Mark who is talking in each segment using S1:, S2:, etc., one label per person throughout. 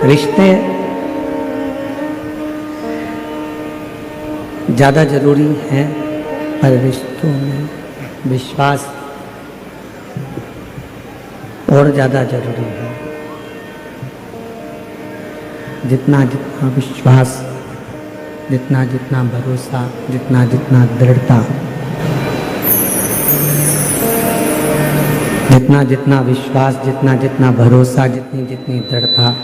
S1: रिश्ते ज़्यादा जरूरी हैं, पर रिश्तों में विश्वास और ज़्यादा जरूरी है। जितना जितना विश्वास, जितना जितना भरोसा, जितना जितना दृढ़ता, जितना जितना विश्वास, जितना जितना भरोसा, जितनी जितनी दृढ़ता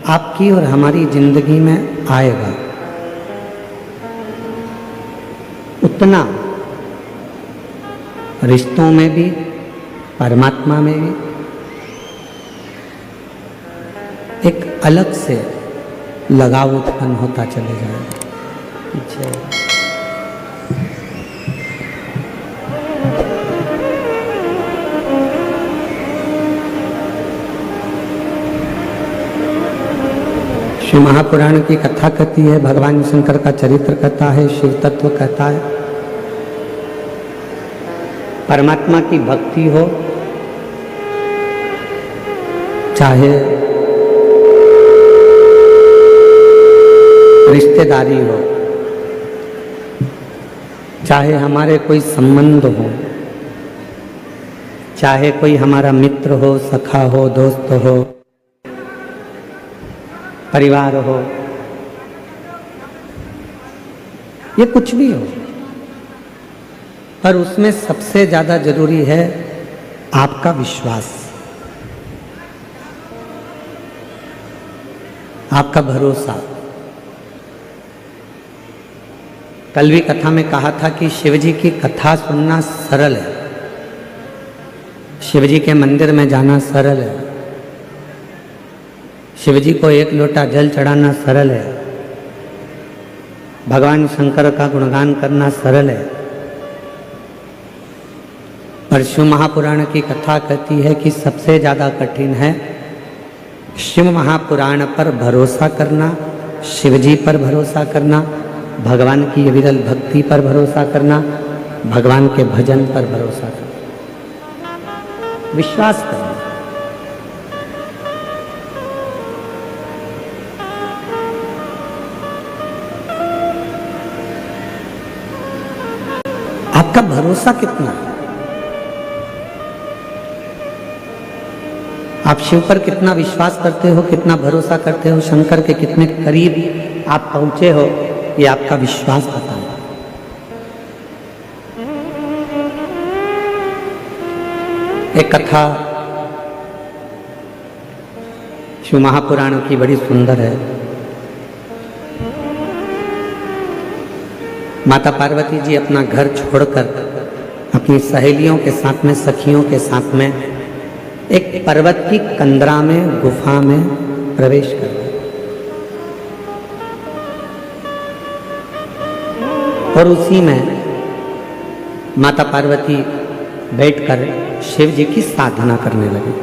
S1: आपकी और हमारी जिंदगी में आएगा, उतना रिश्तों में भी, परमात्मा में भी एक अलग से लगाव उत्पन्न होता चले जाएगा। पीछे शिव महापुराण की कथा कहती है, भगवान शंकर का चरित्र कहता है, शिव तत्व कहता है। परमात्मा की भक्ति हो, चाहे रिश्तेदारी हो, चाहे हमारे कोई संबंध हो, चाहे कोई हमारा मित्र हो, सखा हो, दोस्त हो, परिवार हो, ये कुछ भी हो, पर उसमें सबसे ज्यादा जरूरी है आपका विश्वास, आपका भरोसा। कल भी कथा में कहा था कि शिवजी की कथा सुनना सरल है, शिवजी के मंदिर में जाना सरल है, शिवजी को एक लोटा जल चढ़ाना सरल है, भगवान शंकर का गुणगान करना सरल है। पर शिव महापुराण की कथा कहती है कि सबसे ज्यादा कठिन है शिव महापुराण पर भरोसा करना, शिवजी पर भरोसा करना, भगवान की विरल भक्ति पर भरोसा करना, भगवान के भजन पर भरोसा करना, विश्वास करना। आपका भरोसा कितना है? आप शिव पर कितना विश्वास करते हो, कितना भरोसा करते हो, शंकर के कितने करीब आप पहुंचे हो, ये आपका विश्वास बताता है। एक कथा शिव महापुराण की बड़ी सुंदर है। माता पार्वती जी अपना घर छोड़कर अपनी सहेलियों के साथ में, सखियों के साथ में एक पर्वत की कंदरा में, गुफा में प्रवेश कर गए और उसी में माता पार्वती बैठकर शिव जी की साधना करने लगी,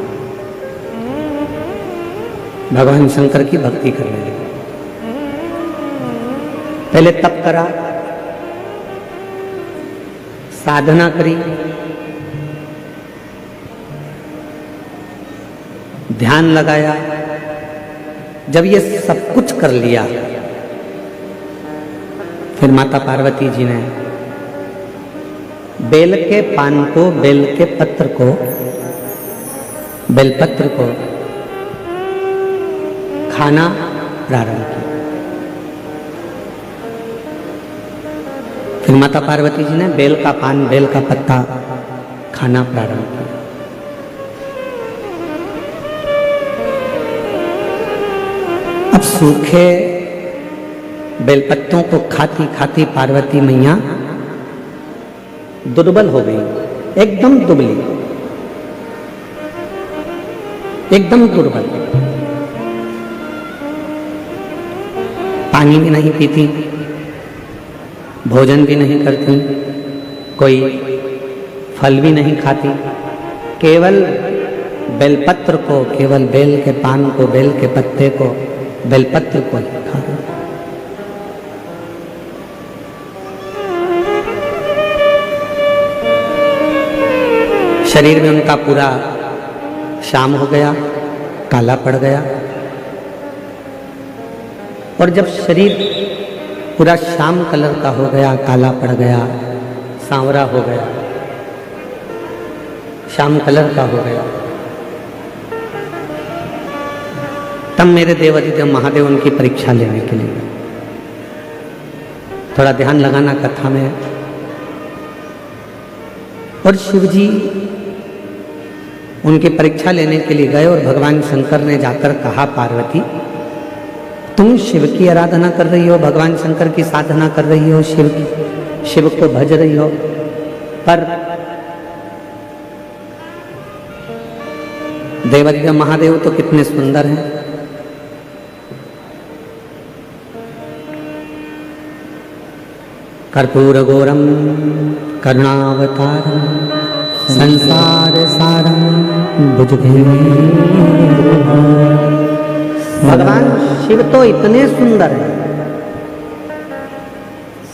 S1: भगवान शंकर की भक्ति करने लगी। पहले तप करा, साधना करी, ध्यान लगाया। जब ये सब कुछ कर लिया, फिर माता पार्वती जी ने बेल के पान को, बेल के पत्र को, बेलपत्र को खाना प्रारंभ किया। फिर माता पार्वती जी ने बेल का पान, बेल का पत्ता खाना प्रारंभ किया। अब सूखे बेलपत्तों को खाती खाती पार्वती मैया दुर्बल हो गई, एकदम दुबली, एकदम दुर्बल। पानी भी नहीं पीती, भोजन भी नहीं करती, कोई फल भी नहीं खाती, केवल बेलपत्र को, केवल बेल के पान को, बेल के पत्ते को, बेलपत्र को खा रही। शरीर में उनका पूरा शाम हो गया, काला पड़ गया। और जब शरीर पूरा शाम कलर का हो गया, काला पड़ गया, सांवरा हो गया, शाम कलर का हो गया, तब मेरे देवाधिदेव महादेव उनकी परीक्षा लेने के लिए, थोड़ा ध्यान लगाना कथा में। और शिव जी उनकी परीक्षा लेने के लिए गए और भगवान शंकर ने जाकर कहा, पार्वती तुम शिव की आराधना कर रही हो, भगवान शंकर की साधना कर रही हो, शिव को भज रही हो, पर देवाधिदेव महादेव तो कितने सुंदर हैं। कर्पूर गौरम करुणावतारम संसार सारम भुजगेन्द्र। भगवान शिव तो इतने सुंदर हैं,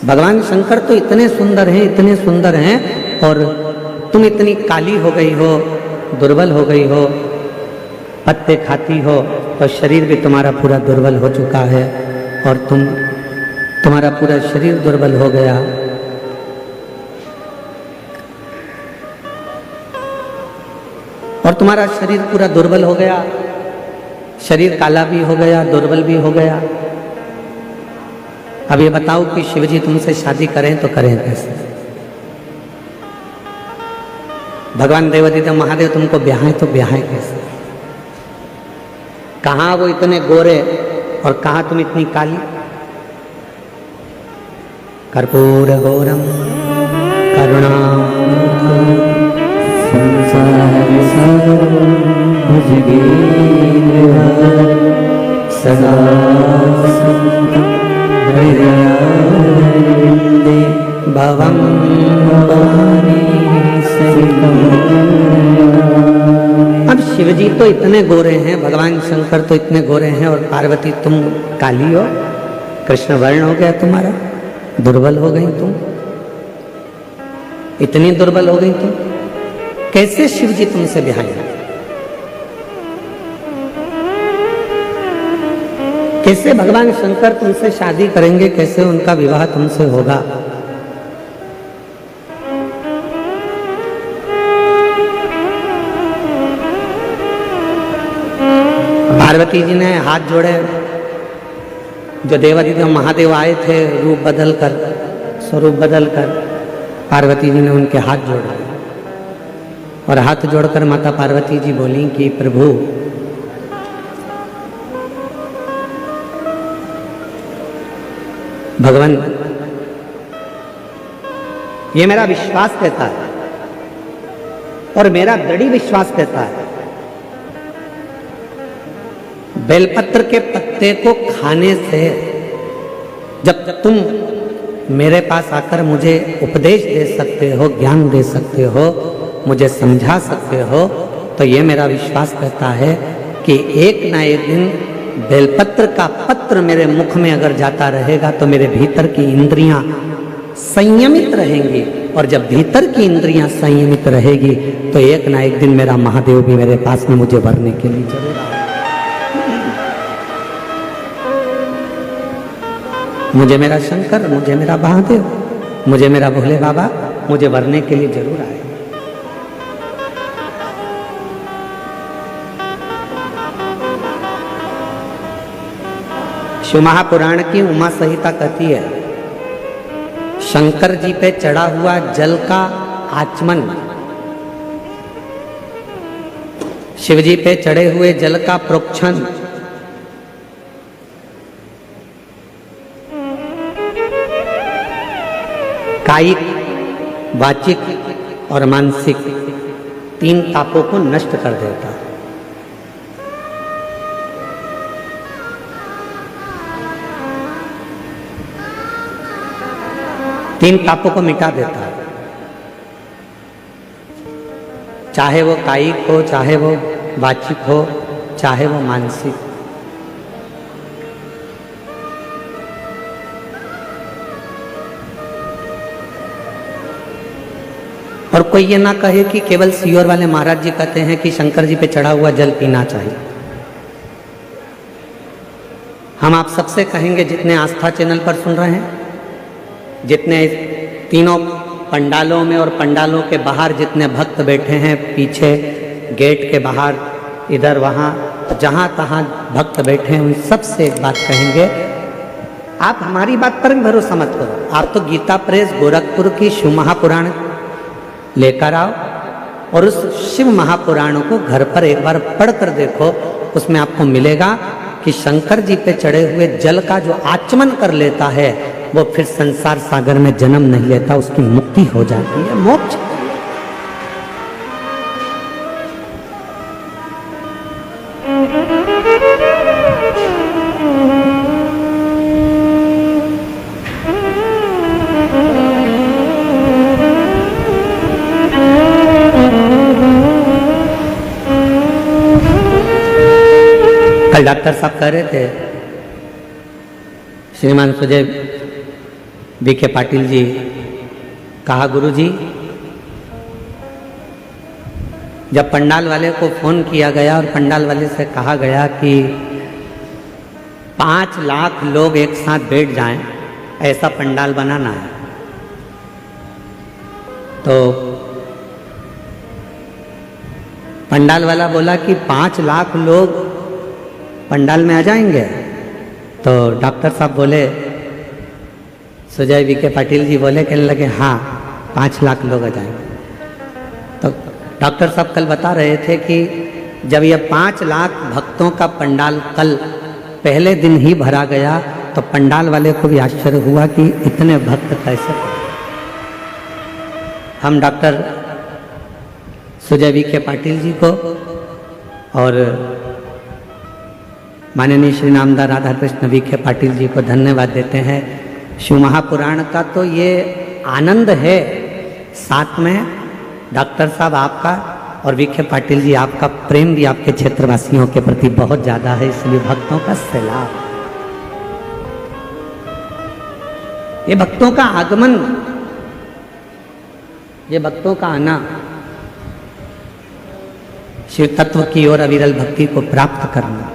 S1: भगवान शंकर तो इतने सुंदर हैं, इतने सुंदर हैं, और तुम इतनी काली हो गई हो, दुर्बल हो गई हो, पत्ते खाती हो, तो शरीर भी तुम्हारा पूरा दुर्बल हो चुका है, और तुम्हारा पूरा शरीर दुर्बल हो गया। और तुम्हारा शरीर पूरा दुर्बल हो गया, शरीर काला भी हो गया, दुर्बल भी हो गया। अब ये बताओ कि शिवजी तुमसे शादी करें तो करें कैसे? भगवान देवाधिदेव महादेव तुमको ब्याहें तो ब्याहें कैसे? कहाँ वो इतने गोरे और कहाँ तुम इतनी काली? कर्पूर गौरम करुणा संसार सारम भुजगेन्द्र सदा हृदयारविन्दे भवं भवानी सहितं। अब शिवजी तो इतने गोरे हैं, भगवान शंकर तो इतने गोरे हैं, और पार्वती तुम काली हो, कृष्ण वर्ण हो गया तुम्हारा, दुर्बल हो गई तुम, इतनी दुर्बल हो गई तुम, कैसे शिवजी तुमसे ब्याहेंगे? कैसे भगवान शंकर तुमसे शादी करेंगे? कैसे उनका विवाह तुमसे होगा? पार्वती जी ने हाथ जोड़े, जो देवाधिदेव महादेव आए थे रूप बदल कर, स्वरूप बदल कर, पार्वती जी ने उनके हाथ जोड़े, और हाथ जोड़कर माता पार्वती जी बोली कि प्रभु भगवान, ये मेरा विश्वास कहता है, और मेरा दृढ़ विश्वास कहता है, बेलपत्र के पत्ते को खाने से जब तुम मेरे पास आकर मुझे उपदेश दे सकते हो, ज्ञान दे सकते हो, मुझे समझा सकते हो, तो ये मेरा विश्वास कहता है कि एक ना एक दिन बेलपत्र का पत्र मेरे मुख में अगर जाता रहेगा तो मेरे भीतर की इंद्रियां संयमित रहेंगी, और जब भीतर की इंद्रियां संयमित रहेगी तो एक ना एक दिन मेरा महादेव भी मेरे पास में मुझे भरने के लिए जरूर आएगा। मुझे मेरा शंकर, मुझे मेरा महादेव, मुझे मेरा भोले बाबा मुझे भरने के लिए जरूर आएगा। शिव महापुराण की उमा संहिता कहती है, शंकर जी पे चढ़ा हुआ जल का आचमन, शिव जी पे चढ़े हुए जल का प्रोक्षण, कायिक, वाचिक और मानसिक तीन तापों को नष्ट कर देता है। तीन तापों को मिटा देता है, चाहे वो कायिक हो, चाहे वो वाचिक हो, चाहे वो मानसिक। और कोई ये ना कहे कि केवल सीहोर वाले महाराज जी कहते हैं कि शंकर जी पे चढ़ा हुआ जल पीना चाहिए। हम आप सबसे कहेंगे, जितने आस्था चैनल पर सुन रहे हैं, जितने तीनों पंडालों में और पंडालों के बाहर जितने भक्त बैठे हैं, पीछे गेट के बाहर, इधर वहाँ जहाँ तहाँ भक्त बैठे हैं, उन सबसे एक बात कहेंगे, आप हमारी बात पर भी भरोसा मत करो। आप तो गीता प्रेस गोरखपुर की शिव महापुराण लेकर आओ और उस शिव महापुराण को घर पर एक बार पढ़ कर देखो। उसमें आपको मिलेगा कि शंकर जी पे चढ़े हुए जल का जो आचमन कर लेता है वो फिर संसार सागर में जन्म नहीं लेता, उसकी मुक्ति हो जाती है, मोक्ष। कल डॉक्टर साहब कह रहे थे, श्रीमान सुजय बीके पाटिल जी, कहा गुरुजी, जब पंडाल वाले को फोन किया गया और पंडाल वाले से कहा गया कि 5 लाख लोग एक साथ बैठ जाएं, ऐसा पंडाल बनाना है, तो पंडाल वाला बोला कि 5 लाख लोग पंडाल में आ जाएंगे। तो डॉक्टर साहब बोले, सुजय बीके पाटिल जी बोले, कहने लगे हाँ 5 लाख लोग आ जाएंगे। तो डॉक्टर साहब कल बता रहे थे कि जब ये 5 लाख भक्तों का पंडाल कल पहले दिन ही भरा गया तो पंडाल वाले को भी आश्चर्य हुआ कि इतने भक्त कैसे। हम डॉक्टर सुजय बीके पाटिल जी को और माननीय श्री नामदार राधा कृष्ण बीके पाटिल जी को धन्यवाद देते हैं। शिव महापुराण का तो ये आनंद है, साथ में डॉक्टर साहब आपका और बीके पाटिल जी आपका प्रेम भी आपके क्षेत्रवासियों के प्रति बहुत ज़्यादा है, इसलिए भक्तों का सैलाब, ये भक्तों का आगमन, ये भक्तों का आना शिव तत्व की ओर अविरल भक्ति को प्राप्त करना।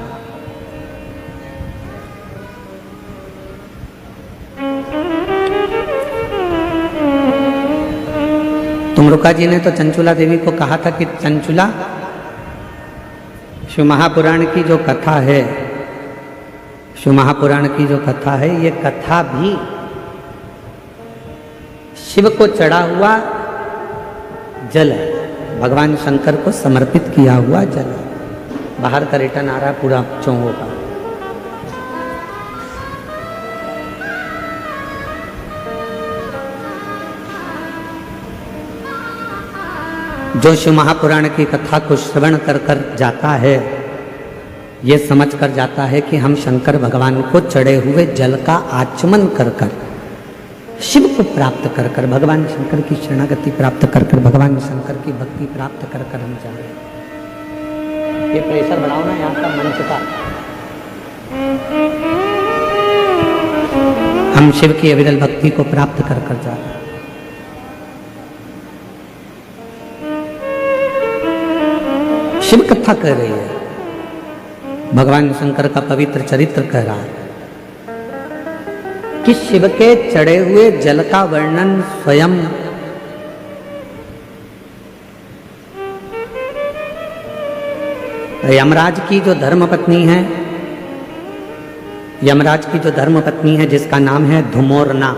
S1: तुमरुका जी ने तो चंचुला देवी को कहा था कि चंचुला, शिव महापुराण की जो कथा है, शिव महापुराण की जो कथा है, ये कथा भी शिव को चढ़ा हुआ जल है, भगवान शंकर को समर्पित किया हुआ जल है। बाहर का रिटर्न आ रहा पूरा चौंगों का। जो शिव महापुराण की कथा को श्रवण कर कर जाता है, ये समझ कर जाता है कि हम शंकर भगवान को चढ़े हुए जल का आचमन कर कर, शिव को प्राप्त कर कर, भगवान शंकर की शरणागति प्राप्त कर कर, भगवान शंकर की भक्ति प्राप्त कर कर हम जा रहे हैं। ये प्रेशर बढ़ाओ ना यहाँ का मंच का। हम शिव की अविरल भक्ति को प्राप्त कर कर जा रहे हैं। शिव कथा कह रही है, भगवान शंकर का पवित्र चरित्र कह रहा है कि शिव के चढ़े हुए जल का वर्णन स्वयं यमराज की जो धर्मपत्नी है, यमराज की जो धर्मपत्नी है जिसका नाम है धुमोरना।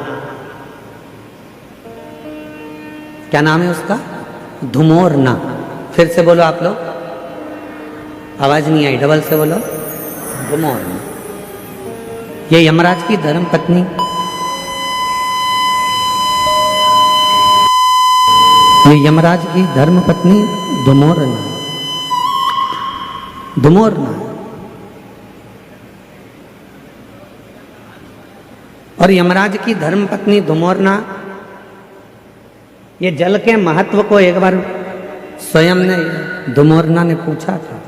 S1: क्या नाम है उसका? धुमोरना। फिर से बोलो आप लोग, आवाज नहीं आई, डबल से बोलो, धुमोरना। ये यमराज की धर्मपत्नी, ये यमराज की धर्मपत्नी धुमोरना, धुमोरना। और यमराज की धर्मपत्नी धुमोरना ये जल के महत्व को एक बार स्वयं ने धुमोरना ने पूछा था।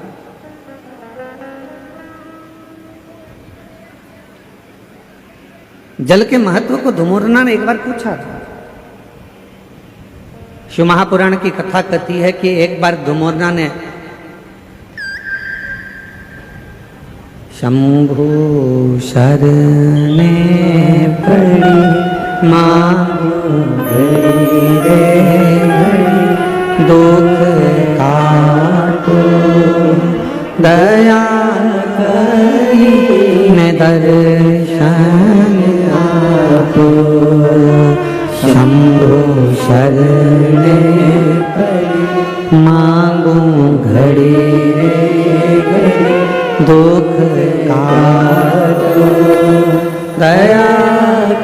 S1: जल के महत्व को धुमोरना ने एक बार पूछा था। शिव महापुराण की कथा कहती है कि एक बार धुमोरना ने शंभु शरणे पड़ी मांगो रे दुख काटो दया करीने दर्शन आपो शंभु शरणे पड़ी मांगो घड़ी रे दुख काटो दया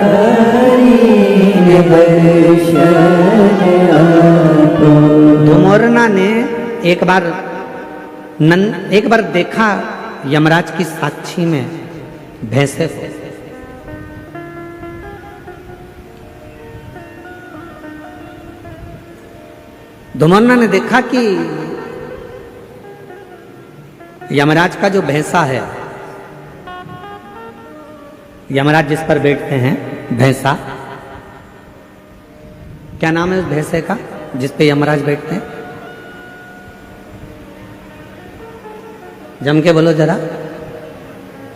S1: करीने दर्शन आपो। धुमोरना ने एक बार देखा यमराज की साक्षी में भैंसे को। धुमोरना ने देखा कि यमराज का जो भैंसा है, यमराज जिस पर बैठते हैं भैंसा, क्या नाम है उस भैंसे का जिस पे यमराज बैठते हैं? जम के बोलो जरा।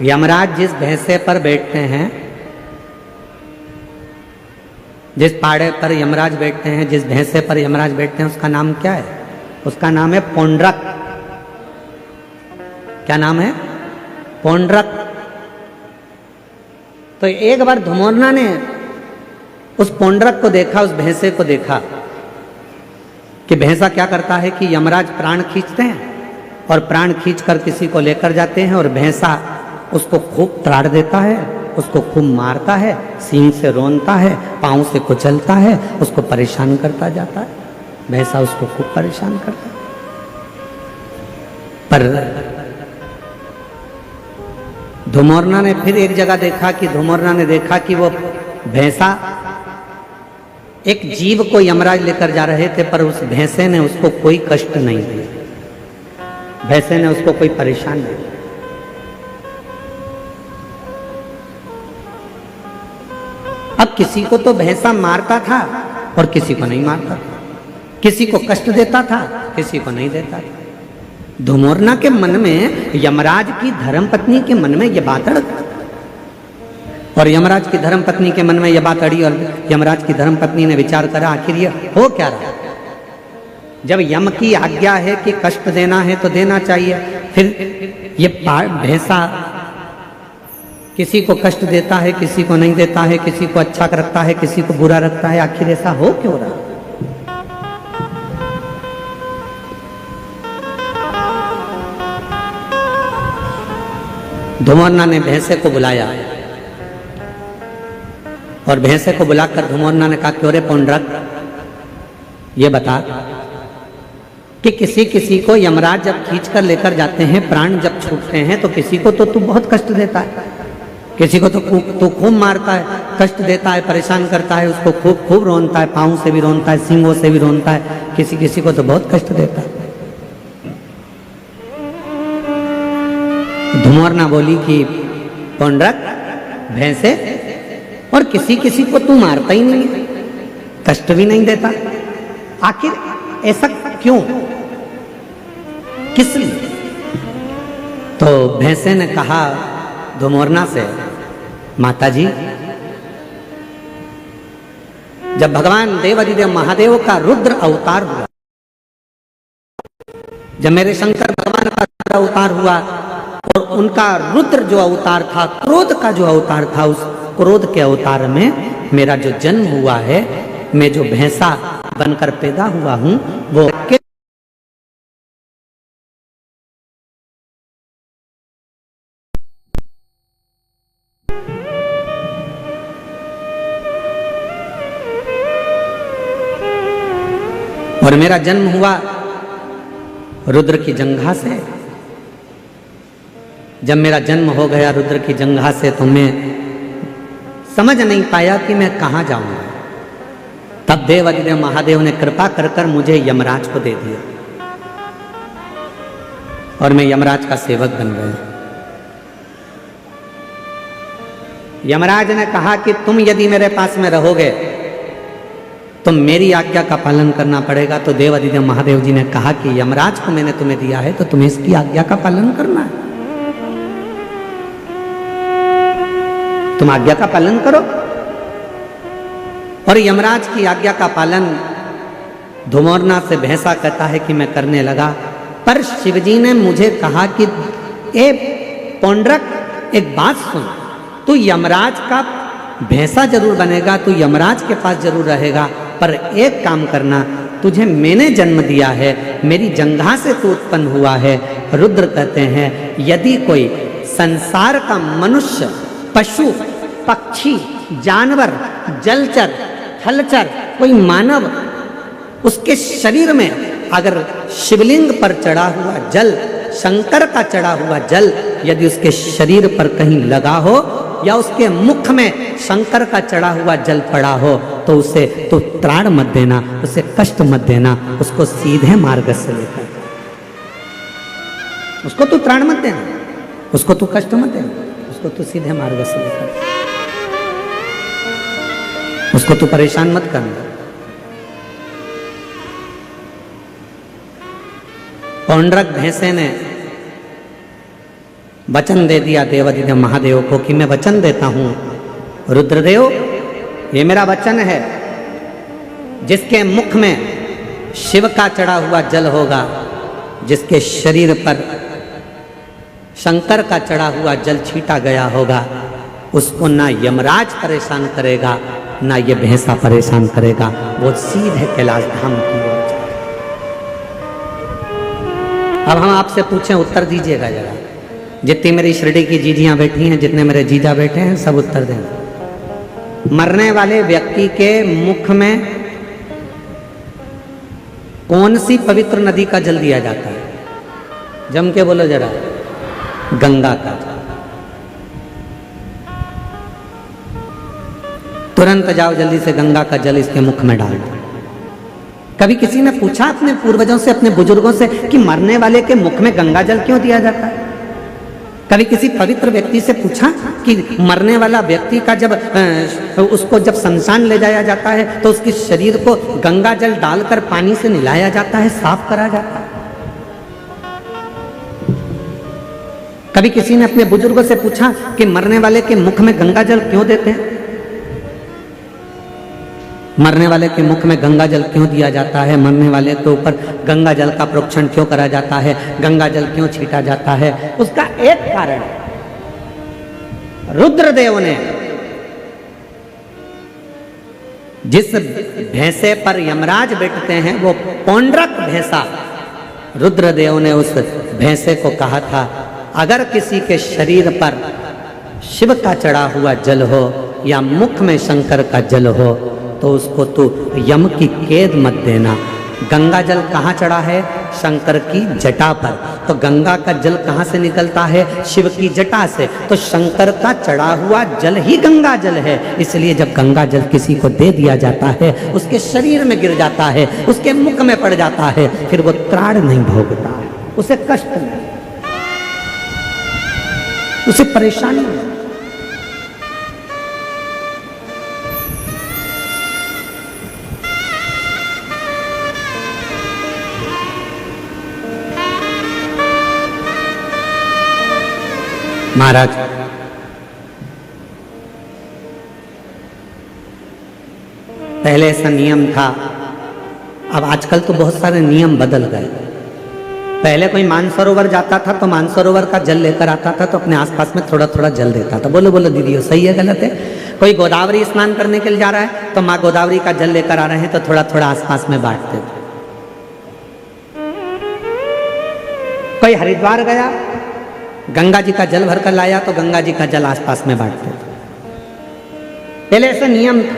S1: यमराज जिस भैंसे पर बैठते हैं, जिस पाड़े पर यमराज बैठते हैं, जिस भैंसे पर यमराज बैठते हैं, उसका नाम क्या है? उसका नाम है पौंड्रक। क्या नाम है? पौंड्रक। तो एक बार धुमोरना ने उस पौंड्रक को देखा, उस भैंसे को देखा कि भैंसा क्या करता है कि यमराज प्राण खींचते हैं और प्राण खींचकर किसी को लेकर जाते हैं और भैंसा उसको खूब त्राड़ देता है, उसको खूब मारता है, सींग से रोनता है, पांव से कुचलता है, उसको परेशान करता जाता है। भैंसा उसको खूब परेशान करता है। पर धुमोरना ने फिर एक जगह देखा कि धुमोरना ने देखा कि वो भैंसा एक जीव को यमराज लेकर जा रहे थे, पर उस भैंसे ने उसको कोई कष्ट नहीं दिया, भैंसे ने उसको कोई परेशान नहीं किया। अब किसी को तो भैंसा मारता था और किसी को नहीं मारता था, किसी को कष्ट देता था, किसी को नहीं देता था। धुमोरना के मन में, यमराज की धर्मपत्नी के मन में यह बात अड़, और यमराज की धर्मपत्नी के मन में यह बात अड़ी, और यमराज की धर्मपत्नी ने विचार करा आखिर ये हो क्या रहा। जब यम की आज्ञा है कि कष्ट देना है तो देना चाहिए, फिर ये भैंसा किसी को कष्ट देता है, किसी को नहीं देता है, किसी को अच्छा रखता है, किसी को बुरा रखता है, आखिर ऐसा हो क्यों रहा। धुमोरना ने भैंसे को बुलाया और भैंसे को बुलाकर धुमोरना ने कहा, क्यों रे पौंड्रक, ये बता कि किसी किसी को यमराज जब खींच कर लेकर जाते हैं, प्राण जब छूटते हैं, तो किसी को तो तू बहुत कष्ट देता है, किसी को तो तू खूब मारता है, कष्ट देता है, परेशान करता है, उसको खूब खूब रोनता है, पाँव से भी रोनता है, सींगों से भी रोनता है, किसी किसी को तो बहुत कष्ट देता है। धुमोरना बोली कि पौंड्रक, भैंसे, और किसी किसी को तू मारता ही नहीं है, कष्ट भी नहीं देता, आखिर ऐसा क्यों, किस लिए? तो भैंसे ने कहा धुमोरना से, माता जी, जब भगवान देवाधिदेव महादेव का रुद्र अवतार हुआ, जब मेरे शंकर भगवान का रुद्र अवतार हुआ और उनका रुद्र जो अवतार था, क्रोध का जो अवतार था, उस क्रोध के अवतार में मेरा जो जन्म हुआ है, मैं जो भैंसा बनकर पैदा हुआ हूं, वो और मेरा जन्म हुआ रुद्र की जंघा से। जब मेरा जन्म हो गया रुद्र की जंघा से, तो मैं समझ नहीं पाया कि मैं कहां जाऊंगा। तब देवाधिदेव महादेव ने कृपा कर कर मुझे यमराज को दे दिया और मैं यमराज का सेवक बन गया। यमराज ने कहा कि तुम यदि मेरे पास में रहोगे तो मेरी आज्ञा का पालन करना पड़ेगा। तो देवाधिदेव महादेव जी ने कहा कि यमराज को मैंने तुम्हें दिया है तो तुम्हें इसकी आज्ञा का पालन करना है, तुम आज्ञा का पालन करो। और यमराज की आज्ञा का पालन धुमोरना से भैंसा कहता है कि मैं करने लगा। पर शिवजी ने मुझे कहा कि ए पौंड्रक, एक बात सुन, तू यमराज का भैंसा जरूर बनेगा, तू यमराज के पास जरूर रहेगा, पर एक काम करना, तुझे मैंने जन्म दिया है, मेरी जंघा से तू उत्पन्न हुआ है। रुद्र कहते हैं यदि कोई संसार का मनुष्य, पशु, पक्षी, जानवर, जलचर, थलचर, कोई मानव, उसके शरीर में अगर शिवलिंग पर चढ़ा हुआ जल, शंकर का चढ़ा हुआ जल यदि उसके शरीर पर कहीं लगा हो या उसके मुख में शंकर का चढ़ा हुआ जल पड़ा हो तो उसे तो त्राण मत देना, उसे कष्ट मत देना, उसको सीधे मार्ग से लेकर, उसको तू त्राण मत देना, उसको तू कष्ट मत देना, उसको तू सीधे मार्ग से लेकर, उसको तू परेशान मत करना। पौंड्रक भैंसे ने वचन दे दिया देवाधिदेव महादेव को कि मैं वचन देता हूं रुद्रदेव, ये मेरा वचन है, जिसके मुख में शिव का चढ़ा हुआ जल होगा, जिसके शरीर पर शंकर का चढ़ा हुआ जल छीटा गया होगा, उसको ना यमराज परेशान करेगा ना ये भैंसा परेशान करेगा, वो सीधे कैलाश धाम की ओर जाएगा। अब हम आपसे पूछें, उत्तर दीजिएगा जरा। जितनी मेरी शिरडी की जीजियां बैठी हैं, जितने मेरे जीजा बैठे हैं, सब उत्तर दें। मरने वाले व्यक्ति के मुख में कौन सी पवित्र नदी का जल दिया जाता है? जम के बोलो जरा। गंगा का। तुरंत जाओ जल्दी से गंगा का जल इसके मुख में डाल दो। कभी किसी ने पूछा अपने पूर्वजों से, अपने बुजुर्गों से कि मरने वाले के मुख में गंगा जल क्यों दिया जाता है? कभी किसी पवित्र व्यक्ति से पूछा कि मरने वाला व्यक्ति का जब उसको जब शमशान ले जाया जाता है तो उसके शरीर को गंगा जल डालकर पानी से नहलाया जाता है, साफ करा जाता है? कभी किसी ने अपने बुजुर्गों से पूछा कि मरने वाले के मुख में गंगा जल क्यों देते हैं? मरने वाले के मुख में गंगा जल क्यों दिया जाता है? मरने वाले के ऊपर गंगा जल का प्रोक्षण क्यों करा जाता है? गंगा जल क्यों छीटा जाता है? उसका एक कारण, रुद्रदेव ने जिस भैंसे पर यमराज बैठते हैं वो पौंड्रक भैंसा, रुद्रदेव ने उस भैंसे को कहा था अगर किसी के शरीर पर शिव का चढ़ा हुआ जल हो या मुख में शंकर का जल हो तो उसको तू यम की कैद मत देना। गंगा जल कहाँ चढ़ा है? शंकर की जटा पर। तो गंगा का जल कहाँ से निकलता है? शिव की जटा से। तो शंकर का चढ़ा हुआ जल ही गंगा जल है। इसलिए जब गंगा जल किसी को दे दिया जाता है, उसके शरीर में गिर जाता है, उसके मुख में पड़ जाता है, फिर वो त्राण नहीं भोगता है, उसे कष्ट नहीं, उसे परेशानी नहीं। महाराज, पहले ऐसा नियम था, अब आजकल तो बहुत सारे नियम बदल गए। पहले कोई मानसरोवर जाता था तो मानसरोवर का जल लेकर आता था तो अपने आसपास में थोड़ा थोड़ा जल देता था। बोलो बोलो दीदी, सही है गलत है? कोई गोदावरी स्नान करने के लिए जा रहा है तो माँ गोदावरी का जल लेकर आ रहे हैं तो थोड़ा थोड़ा आसपास में बांटते थे। कोई हरिद्वार गया, गंगा जी का जल भरकर लाया तो गंगा जी का जल आसपास में बांटते थे। पहले ऐसा नियम था।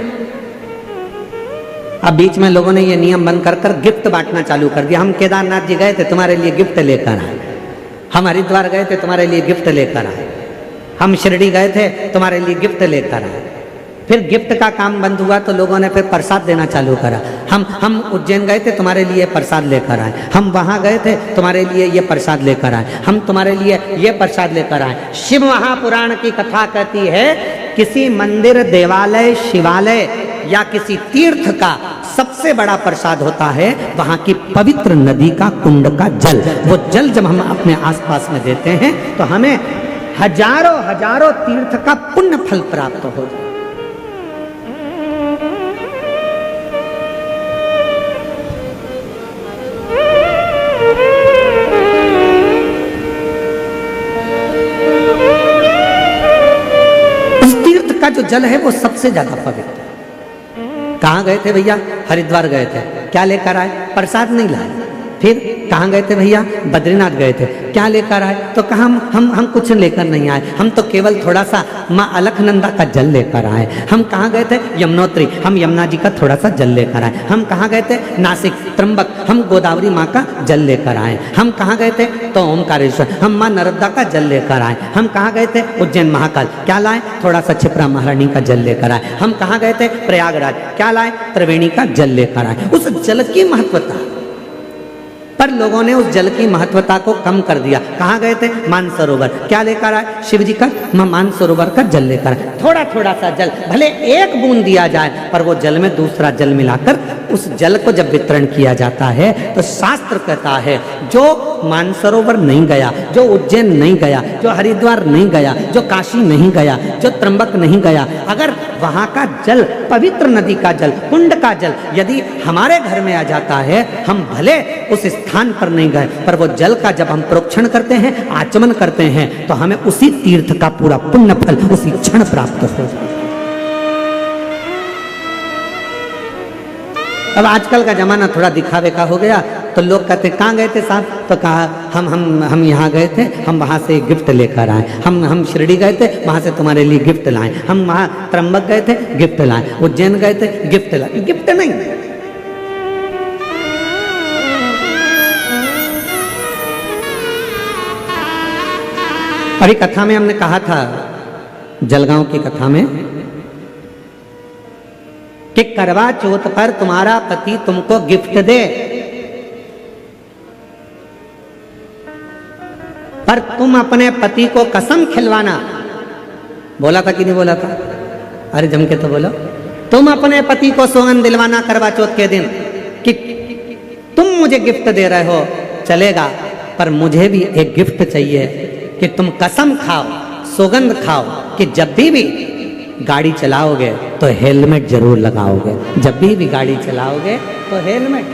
S1: अब बीच में लोगों ने ये नियम बंद कर कर गिफ्ट बांटना चालू कर दिया। हम केदारनाथ जी गए थे, तुम्हारे लिए गिफ्ट लेकर आए। हम हरिद्वार गए थे, तुम्हारे लिए गिफ्ट लेकर आए। हम शिरडी गए थे, तुम्हारे लिए गिफ्ट लेकर आए। फिर गिफ्ट का काम बंद हुआ तो लोगों ने फिर प्रसाद देना चालू करा। हम उज्जैन गए थे, तुम्हारे लिए प्रसाद लेकर आए। हम वहां गए थे, तुम्हारे लिए ये प्रसाद लेकर आए। हम तुम्हारे लिए ये प्रसाद लेकर आए। शिव महापुराण की कथा कहती है किसी मंदिर, देवालय, शिवालय या किसी तीर्थ का सबसे बड़ा प्रसाद होता है वहां की पवित्र नदी का कुंड का जल। वो जल जब हम अपने आसपास में देते हैं तो हमें हजारों हजारों तीर्थ का पुण्य फल प्राप्त हो जाए। का जो जल है वो सबसे ज्यादा पवित्र है। कहां गए थे भैया? हरिद्वार गए थे, क्या लेकर आए? प्रसाद नहीं लाए। फिर कहां गए थे भैया? बद्रीनाथ गए थे, क्या लेकर आए? तो कहा हम कुछ लेकर नहीं आए, हम तो केवल थोड़ा सा माँ अलखनंदा का जल लेकर आए। हम कहां गए थे? यमुनोत्री, हम यमुना जी का थोड़ा सा जल लेकर आए। हम कहां गए थे? नासिक, त्र्यंबक, हम गोदावरी माँ का जल लेकर आए। हम कहां गए थे? तो ओमकारेश्वर, हम माँ नर्मदा का जल लेकर आए। हम कहां गए थे? उज्जैन महाकाल, क्या लाए? थोड़ा सा क्षिप्रा महारानी का जल लेकर आए। हम कहां गए थे? प्रयागराज, क्या लाए? त्रिवेणी का जल लेकर आए। उस जल की महत्वता, पर लोगों ने उस जल की महत्वता को कम कर दिया। कहाँ गए थे? मानसरोवर, क्या लेकर आए? शिव जी का मानसरोवर का जल लेकर आए। थोड़ा थोड़ा सा जल, भले एक बूंद दिया जाए, पर वो जल में दूसरा जल मिलाकर उस जल को जब वितरण किया जाता है तो शास्त्र कहता है जो मानसरोवर नहीं गया, जो उज्जैन नहीं गया, जो हरिद्वार नहीं गया, जो काशी नहीं गया, जो त्र्यंबक नहीं गया, अगर वहां का जल, पवित्र नदी का जल, कुंड का जल यदि हमारे घर में आ जाता है, हम भले उस स्थान पर नहीं गए, पर वो जल का जब हम प्रोक्षण करते हैं, आचमन करते हैं, तो हमें उसी तीर्थ का पूरा पुण्य फल उसी क्षण प्राप्त हो जाता है। अब आजकल का जमाना थोड़ा दिखावे का हो गया, तो लोग कहते कहाँ गए थे साहब? तो कहा हम यहाँ गए थे, हम वहाँ से गिफ्ट लेकर आए। हम शिरडी गए थे, वहाँ से तुम्हारे लिए गिफ्ट लाए। हम वहाँ त्र्यंबक गए थे, गिफ्ट लाए। उज्जैन गए थे, गिफ्ट लाए। गिफ्ट नहीं, अभी कथा में हमने कहा था, जलगांव की कथा में, कि करवा चौथ पर तुम्हारा पति तुमको गिफ्ट दे, पर तुम अपने पति को कसम खिलवाना। बोला था कि नहीं बोला था? अरे जम के तो बोलो। तुम अपने पति को सौगंध दिलवाना करवा चौथ के दिन कि तुम मुझे गिफ्ट दे रहे हो, चलेगा, पर मुझे भी एक गिफ्ट चाहिए कि तुम कसम खाओ, सौगंध खाओ कि जब भी गाड़ी चलाओगे तो हेलमेट जरूर लगाओगे। जब भी गाड़ी चलाओगे तो हेलमेट।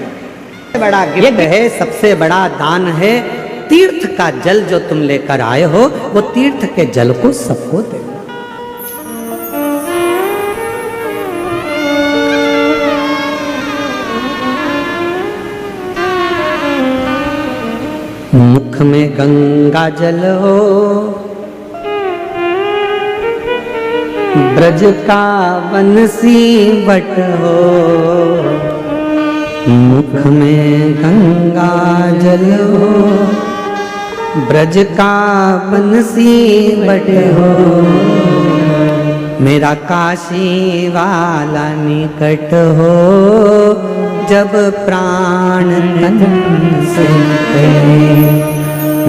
S1: बड़ा गिफ्ट है, सबसे बड़ा दान है। तीर्थ का जल जो तुम लेकर आए हो, वो तीर्थ के जल को सबको दे। मुख में गंगा जल हो, ब्रज का बंसी बट हो। मुख में गंगा जल हो, ब्रज का बंसी बट हो। मेरा काशी वाला निकट हो, जब प्राण तन से निकले।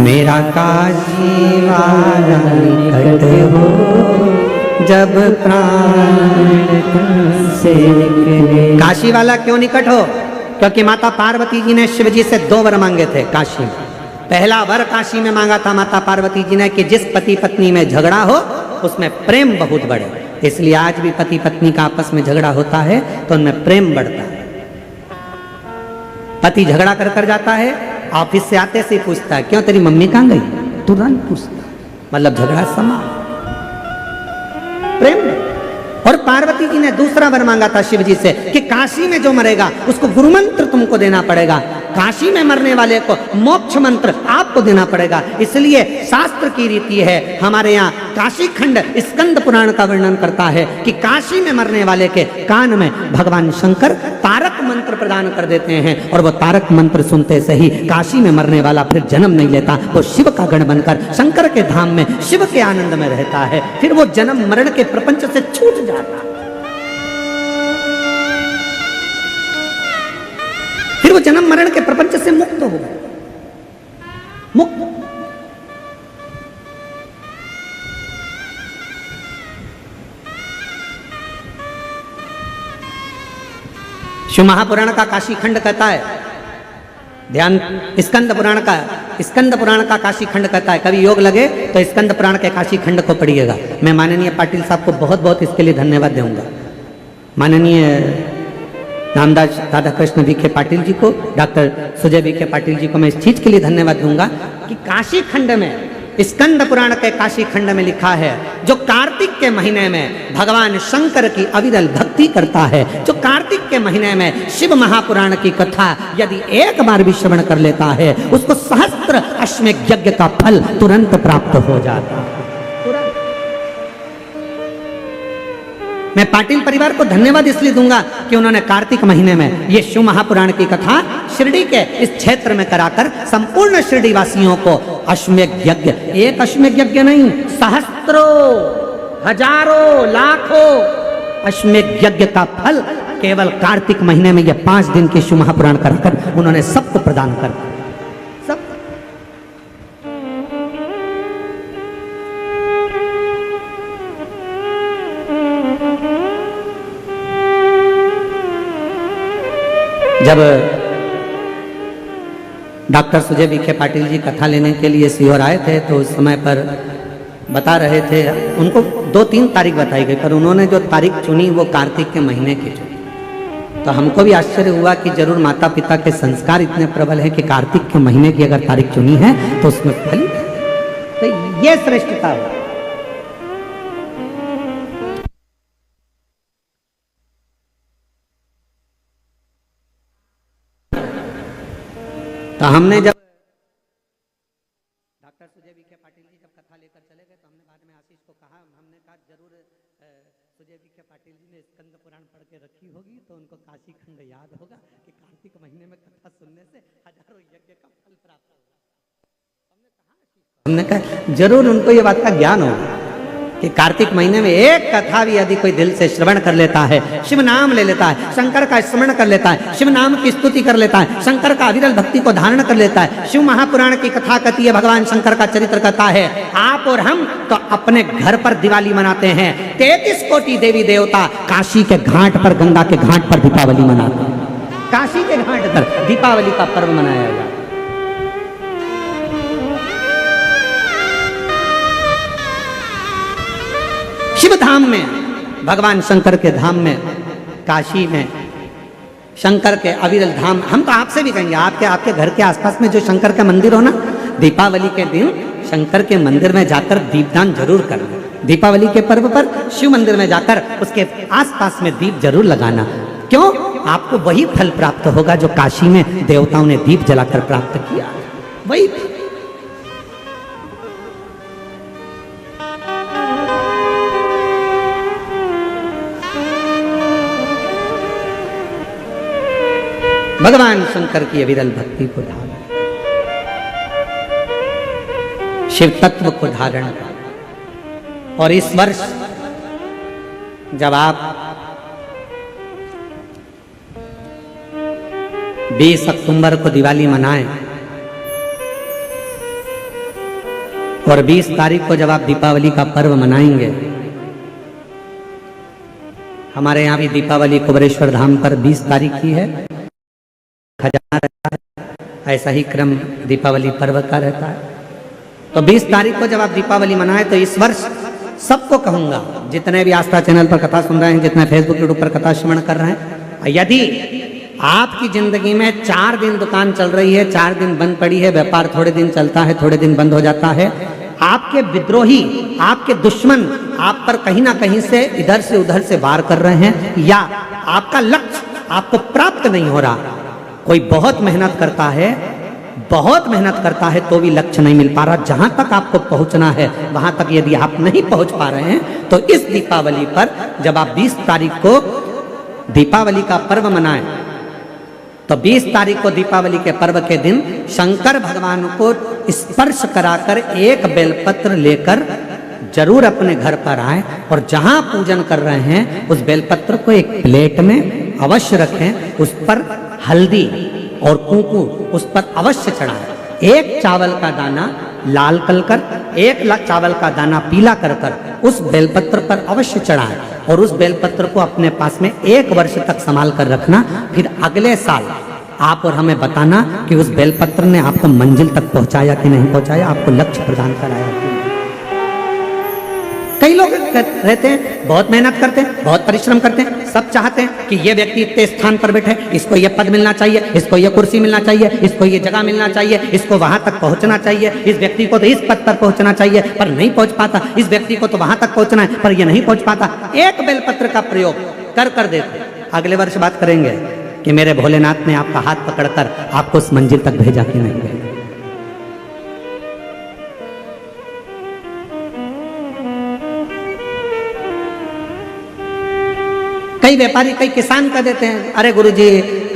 S1: मेरा काशी वाला निकट हो, जब प्राण तन से निकले। काशी वाला क्यों निकट हो? क्योंकि माता पार्वती जी ने शिव जी से 2 वर मांगे थे काशी में। पहला वर काशी में मांगा था माता पार्वती जी ने कि जिस पति पत्नी में झगड़ा हो उसमें प्रेम बहुत बढ़े। इसलिए आज भी पति पत्नी का आपस में झगड़ा होता है तो उनमें प्रेम बढ़ता है। पति झगड़ा कर जाता है, ऑफिस से आते से पूछता है क्यों तेरी मम्मी कहाँ गई, तुरंत पूछता, मतलब झगड़ा समाप्त, प्रेम। और पार्वती जी ने दूसरा वर मांगा था शिव जी से कि काशी में जो मरेगा उसको गुरु मंत्र तुमको देना पड़ेगा, काशी में मरने वाले को मोक्ष मंत्र आपको देना पड़ेगा। इसलिए शास्त्र की रीति है, हमारे यहाँ काशी खंड स्कंद पुराण का वर्णन करता है कि काशी में मरने वाले के कान में भगवान शंकर तारक मंत्र प्रदान कर देते हैं, और वो तारक मंत्र सुनते से ही काशी में मरने वाला फिर जन्म नहीं लेता, वो शिव का गण बनकर शंकर के धाम में शिव के आनंद में रहता है। फिर वो जन्म मरण के प्रपंच से छूट जाता, फिर वो जन्म मरण के प्रपंच से मुक्त हो गए, मुक्त। शिव महापुराण का काशी खंड कहता है, ध्यान, स्कंद पुराण का काशी खंड कहता है। कभी योग लगे तो स्कंद पुराण के काशी खंड को पढ़िएगा। मैं माननीय पाटिल साहब को बहुत बहुत इसके लिए धन्यवाद दूंगा। माननीय नामदास राधाकृष्ण विखे पाटिल जी को, डॉक्टर सुजय विखे पाटिल जी को मैं इस चीज के लिए धन्यवाद दूंगा कि काशी खंड में, स्कंद पुराण के काशी खंड में लिखा है, जो कार्तिक के महीने में भगवान शंकर की अविरल भक्ति करता है, जो कार्तिक के महीने में शिव महापुराण की कथा यदि एक बार भी श्रवण कर लेता है, उसको सहस्त्र अश्वमेध यज्ञ का फल तुरंत प्राप्त हो जाता है। मैं पाटिल परिवार को धन्यवाद इसलिए दूंगा कि उन्होंने कार्तिक महीने में ये शिव महापुराण की कथा शिरडी के इस क्षेत्र में कराकर संपूर्ण शिरडी वासियों को अश्वमेध यज्ञ, एक अश्वमेध यज्ञ नहीं, सहस्त्रों, हजारों, लाखों अश्वमेध यज्ञ का फल केवल कार्तिक महीने में ये 5 दिन के शिव महापुराण कराकर उन्होंने सबको प्रदान कर दिया। जब डॉक्टर सुजय विखे पाटिल जी कथा लेने के लिए सीहोर आए थे तो उस समय पर बता रहे थे, उनको 2-3 तारीख बताई गई, पर उन्होंने जो तारीख चुनी वो कार्तिक के महीने की चुनी। तो हमको भी आश्चर्य हुआ कि जरूर माता पिता के संस्कार इतने प्रबल है कि कार्तिक के महीने की अगर तारीख चुनी है तो उसमें फल, तो ये श्रेष्ठता है। तो हमने जब डॉक्टर सुजय विखे पाटिल जी जब कथा लेकर चले गए तो हमने बाद में आशीष को कहा, हमने कहा जरूर सुजय विखे पाटिल जी ने स्कंद पुराण पढ़ के रखी होगी तो उनको काशी खंड याद होगा कि कार्तिक महीने में कथा सुनने से हजारों यज्ञ का फल प्राप्त होगा। हमने कहा जरूर उनको ये बात का ज्ञान होगा कि कार्तिक महीने में एक कथा भी यदि कोई दिल से श्रवण कर लेता है, शिव नाम ले लेता है, शंकर का स्मरण कर लेता है, शिव नाम की स्तुति कर लेता है, शंकर का अविरल भक्ति को धारण कर लेता है, शिव महापुराण की कथा कहती है, भगवान शंकर का चरित्र कहता है, आप और हम तो अपने घर पर दिवाली मनाते हैं, 33 कोटि देवी देवता काशी के घाट पर, गंगा के घाट पर दीपावली मनाते हैं। काशी के घाट पर दीपावली का पर्व मनाया जाता है। शिव धाम में, भगवान शंकर के धाम में, काशी में शंकर के अविरल धाम, हम तो आपसे भी कहेंगे आपके घर के आसपास में जो शंकर का मंदिर हो ना, दीपावली के दिन शंकर के मंदिर में जाकर दीपदान जरूर करना। दीपावली के पर्व पर शिव मंदिर में जाकर उसके आसपास में दीप जरूर लगाना। क्यों? आपको वही फल प्राप्त होगा जो काशी में देवताओं ने दीप जलाकर प्राप्त किया, वही। भगवान शंकर की अविरल भक्ति को धारण, शिव तत्व को धारण। और इस वर्ष जब आप 20 अक्टूबर को दिवाली मनाएं और 20 तारीख को जब आप दीपावली का पर्व मनाएंगे, हमारे यहाँ भी दीपावली कुबेरेश्वर धाम पर 20 तारीख की है, खजाना रहता है, ऐसा ही क्रम दीपावली पर्व का रहता है। तो 20 तारीख को जब आप दीपावली मनाएं तो इस वर्ष सबको कहूंगा, जितने भी आस्था चैनल पर कथा सुन रहे हैं, जितने फेसबुक यूट्यूब पर कथा श्रवण कर रहे हैं, यदि आपकी जिंदगी में 4 दिन दुकान चल रही है, 4 दिन बंद पड़ी है, व्यापार थोड़े दिन चलता है, थोड़े दिन बंद हो जाता है, आपके विद्रोही, आपके दुश्मन आप पर कहीं ना कहीं से इधर से उधर से वार कर रहे हैं, या आपका लक्ष्य आपको प्राप्त नहीं हो रहा, कोई बहुत मेहनत करता है तो भी लक्ष्य नहीं मिल पा रहा, जहां तक आपको पहुंचना है वहां तक यदि आप नहीं पहुंच पा रहे हैं, तो इस दीपावली पर जब आप 20 तारीख को दीपावली का पर्व मनाएं, तो 20 तारीख को दीपावली के पर्व के दिन शंकर भगवान को स्पर्श कराकर एक बेलपत्र लेकर जरूर अपने घर पर आए, और जहां पूजन कर रहे हैं उस बेलपत्र को एक प्लेट में अवश्य रखें, उस पर हल्दी और कुंकू उस पर अवश्य चढ़ाएं। एक चावल का दाना लाल कर, एक चावल का दाना पीला कर उस बेलपत्र पर अवश्य चढ़ाएं। और उस बेलपत्र को अपने पास में 1 वर्ष तक संभाल कर रखना। फिर अगले साल आप और हमें बताना कि उस बेलपत्र ने आपको मंजिल तक पहुंचाया कि नहीं पहुंचाया, आपको लक्ष्य प्रदान कराया कि नहीं। कई लोग रहते हैं, बहुत मेहनत करते हैं, बहुत परिश्रम करते हैं, सब चाहते हैं कि ये व्यक्ति इतने स्थान पर बैठे, इसको ये पद मिलना चाहिए, इसको ये कुर्सी मिलना चाहिए, इसको ये जगह मिलना चाहिए, इसको वहां तक पहुंचना चाहिए, इस व्यक्ति को तो इस पद पर पहुंचना चाहिए पर नहीं पहुंच पाता, इस व्यक्ति को तो वहां तक पहुंचना है पर ये नहीं पहुंच पाता। एक बेलपत्र का प्रयोग कर देते, अगले वर्ष बात करेंगे कि मेरे भोलेनाथ ने आपका हाथ पकड़कर आपको उस मंजिल तक भेजा कि नहीं भेजा। कई व्यापारी, कई किसान कह देते हैं, अरे गुरुजी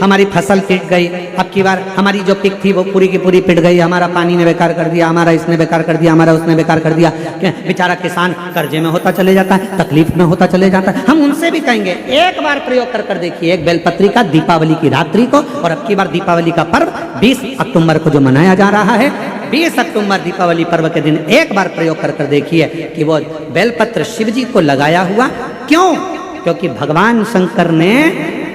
S1: हमारी फसल पिट गई, अब की बार हमारी जो पिक थी वो पूरी की पूरी पिट गई, हमारा पानी ने बेकार कर दिया, हमारा इसने बेकार कर दिया, हमारा उसने बेकार कर दिया। बेचारा किसान कर्जे में होता चले जाता है, तकलीफ में होता चले जाता है। हम उनसे भी कहेंगे एक बार प्रयोग कर देखिए, एक बेलपत्री का दीपावली की रात्रि को, और अब की बार दीपावली का पर्व 20 अक्टूबर को जो मनाया जा रहा है, 20 अक्टूबर दीपावली पर्व के दिन एक बार प्रयोग कर देखिए कि वो बेलपत्र शिव जी को लगाया हुआ। क्यों? क्योंकि भगवान शंकर ने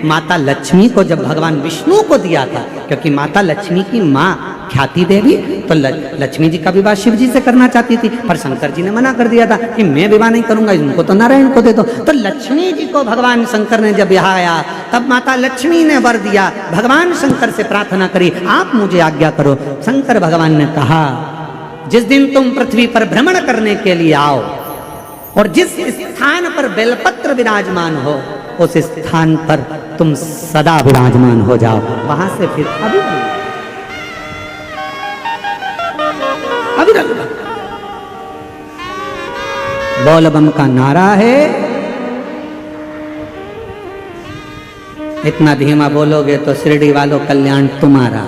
S1: माता लक्ष्मी को जब भगवान विष्णु को दिया था, क्योंकि माता लक्ष्मी की माँ ख्याति देवी तो लक्ष्मी जी का विवाह शिव जी से करना चाहती थी, पर शंकर जी ने मना कर दिया था कि मैं विवाह नहीं करूंगा, इनको तो नारायण को दे दो। तो लक्ष्मी जी को भगवान शंकर ने जब यहाँ आया तब माता लक्ष्मी ने वर दिया, भगवान शंकर से प्रार्थना करी आप मुझे आज्ञा करो। शंकर भगवान ने कहा जिस दिन तुम पृथ्वी पर भ्रमण करने के लिए आओ और जिस स्थान पर बेलपत्र विराजमान हो उस स्थान पर तुम सदा विराजमान हो जाओ। वहां से फिर अविरल बोल बम का नारा है। इतना धीमा बोलोगे तो शिरडी वालों कल्याण तुम्हारा।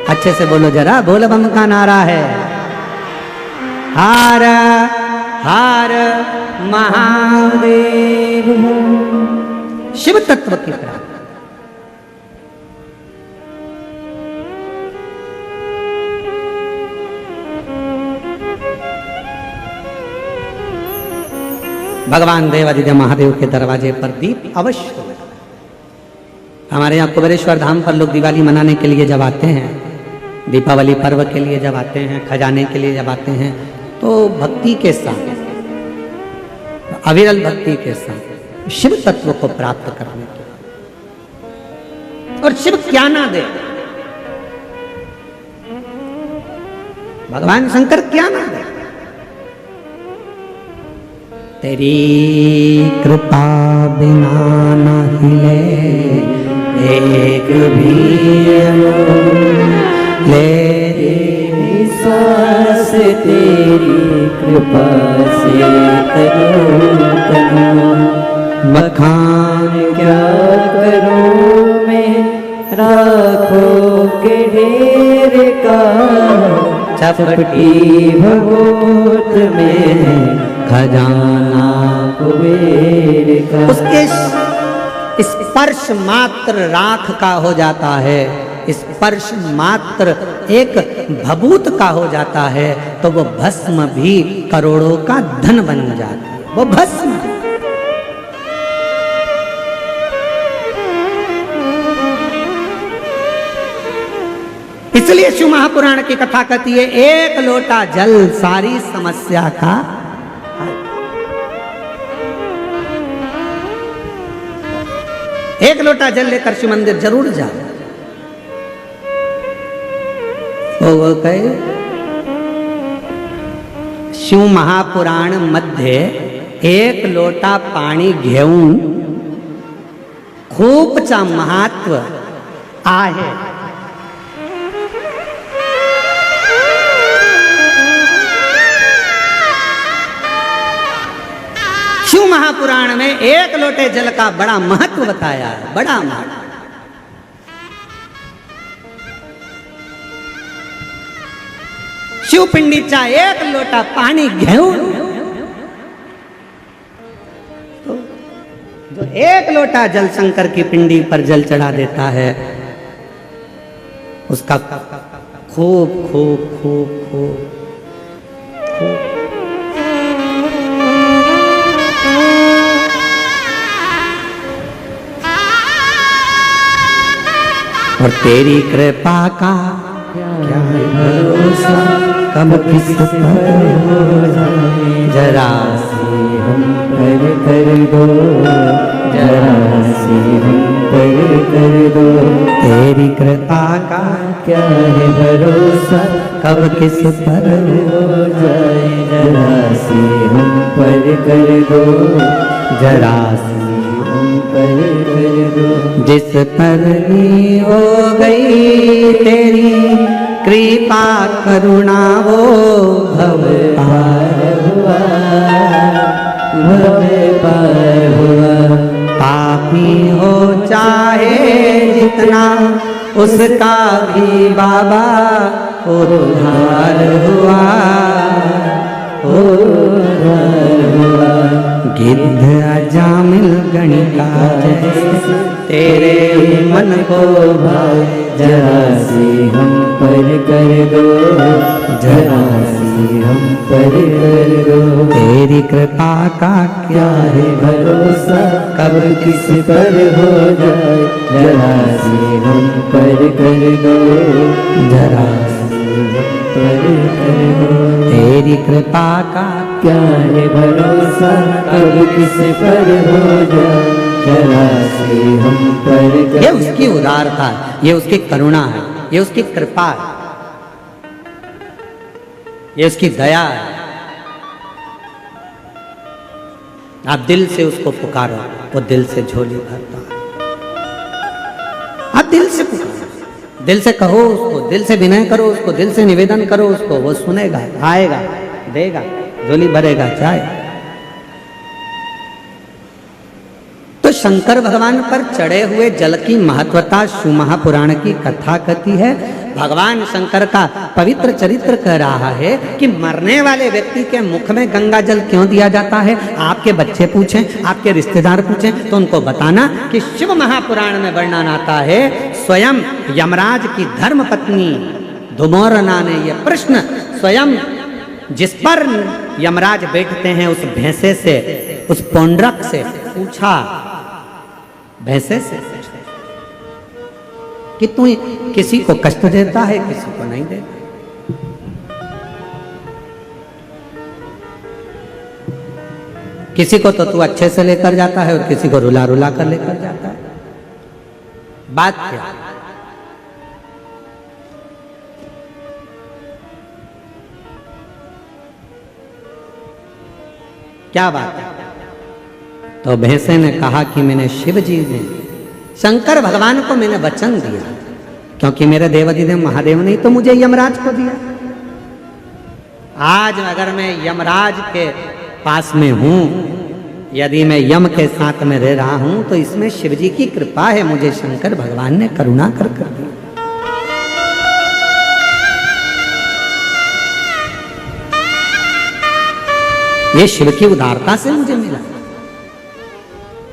S1: अच्छे से बोलो जरा, बोल बम का नारा है। हार हार महादेव शिव तत्व की प्राप्ति। भगवान देवादिदेव महादेव के दरवाजे पर दीप अवश्य। हमारे यहाँ कुबेरेश्वर धाम पर लोग दिवाली मनाने के लिए जब आते हैं, दीपावली पर्व के लिए जब आते हैं, खजाने के लिए जब आते हैं, तो भक्ति के साथ, अविरल भक्ति के साथ शिव तत्व को प्राप्त करने के। और शिव क्या ना दे, भगवान शंकर क्या ना दे। तेरी कृपा बिना न हिले एक भी ले
S2: विश्वास तेरी कृपा से तनो
S1: बखान
S2: क्या करूं मैं राखों के ढेर का चपटी भगोत में
S1: खजाना
S2: कुबेर का।
S1: उसके स्पर्श मात्र राख का हो जाता है, स्पर्श मात्र एक भभूत का हो जाता है, तो वो भस्म भी करोड़ों का धन बन जाता है। वो भस्म इसलिए शिव महापुराण की कथा कहती है एक लोटा जल सारी समस्या का। एक लोटा जल लेकर शिव मंदिर जरूर जाओ। वो कहे शिव महापुराण मध्ये एक लोटा पाणी घेऊन खूपचा महत्व आहे। शिव महापुराण में एक लोटे जल का बड़ा महत्व बताया है, बड़ा महत्व। शिवपिंडीचा एक लोटा पाणी घेऊन, तो जो एक लोटा जल शंकर की पिंडी पर जल चढ़ा देता है उसका खूब खूब खूब खूब और तेरी कृपा का क्या है भरोसा, कब किस पर हो जाए, जरा
S2: सी हम पर कर दो, जरा सी हम पर कर दो।
S1: तेरी कृपा का
S2: क्या है भरोसा,
S1: कब किस पर हो
S2: हो जाए, जरा सी हम पर कर दो,
S1: जरा
S2: हम पर कर दो।
S1: जिस पर भी हो गई तेरी कृपा करुणा वो भव पार
S2: हुआ, भव पार हुआ।
S1: पापी हो चाहे जितना उसका भी बाबा उद्धार हुआ,
S2: उद्धार हुआ।
S1: गिद्ध अजामिल गणिका जैसे तेरे मन को भाए,
S2: जरा सी हम पर कर दो, जरा सी हम पर कर दो।
S1: तेरी कृपा का क्या
S2: क्या है भरोसा, कब किस पर हो जाए, जरा सी हम पर कर दो,
S1: जरा
S2: सी हम पर कर दो।
S1: तेरी कृपा का
S2: क्या है भरोसा, कब किस पर हो जाए, जरा सी हम पर कर
S1: ये उसकी उदारता है, ये उसकी करुणा है, ये उसकी कृपा है, ये उसकी दया है। आप दिल से उसको पुकारो, वो दिल से झोली भरता है। आप दिल से पुकारो, दिल से कहो उसको, दिल से विनय करो उसको, दिल से निवेदन करो उसको, वो सुनेगा, आएगा, देगा, झोली भरेगा, जाएगा। तो शंकर भगवान पर चढ़े हुए जल की महत्वता शिव महापुराण की कथा कहती है। भगवान शंकर का पवित्र चरित्र कह रहा है कि मरने वाले व्यक्ति के मुख में गंगा जल क्यों दिया जाता है। आपके बच्चे पूछें, आपके रिश्तेदार पूछें तो उनको बताना कि शिव महापुराण में वर्णन आता है, स्वयं यमराज की धर्म पत्नी धुमोरना ने यह प्रश्न स्वयं जिस पर यमराज बैठते हैं उस भैंसे से, उस पौंड्रक से पूछा, भैंसे से कि तू किसी को कष्ट देता है, किसी को नहीं देता। किसी को तो तू अच्छे से लेकर जाता है और किसी को रुला रुला कर लेकर जाता है। बात क्या? क्या बात है? तो भैंसे ने कहा कि मैंने शिव जी ने, शंकर भगवान को मैंने वचन दिया, क्योंकि मेरे देवाधिदेव महादेव ने तो मुझे यमराज को दिया। आज अगर मैं यमराज के पास में हूं, यदि मैं यम के साथ में रह रहा हूं, तो इसमें शिव जी की कृपा है, मुझे शंकर भगवान ने करुणा कर दिया। ये शिव की उदारता से मुझे मिला।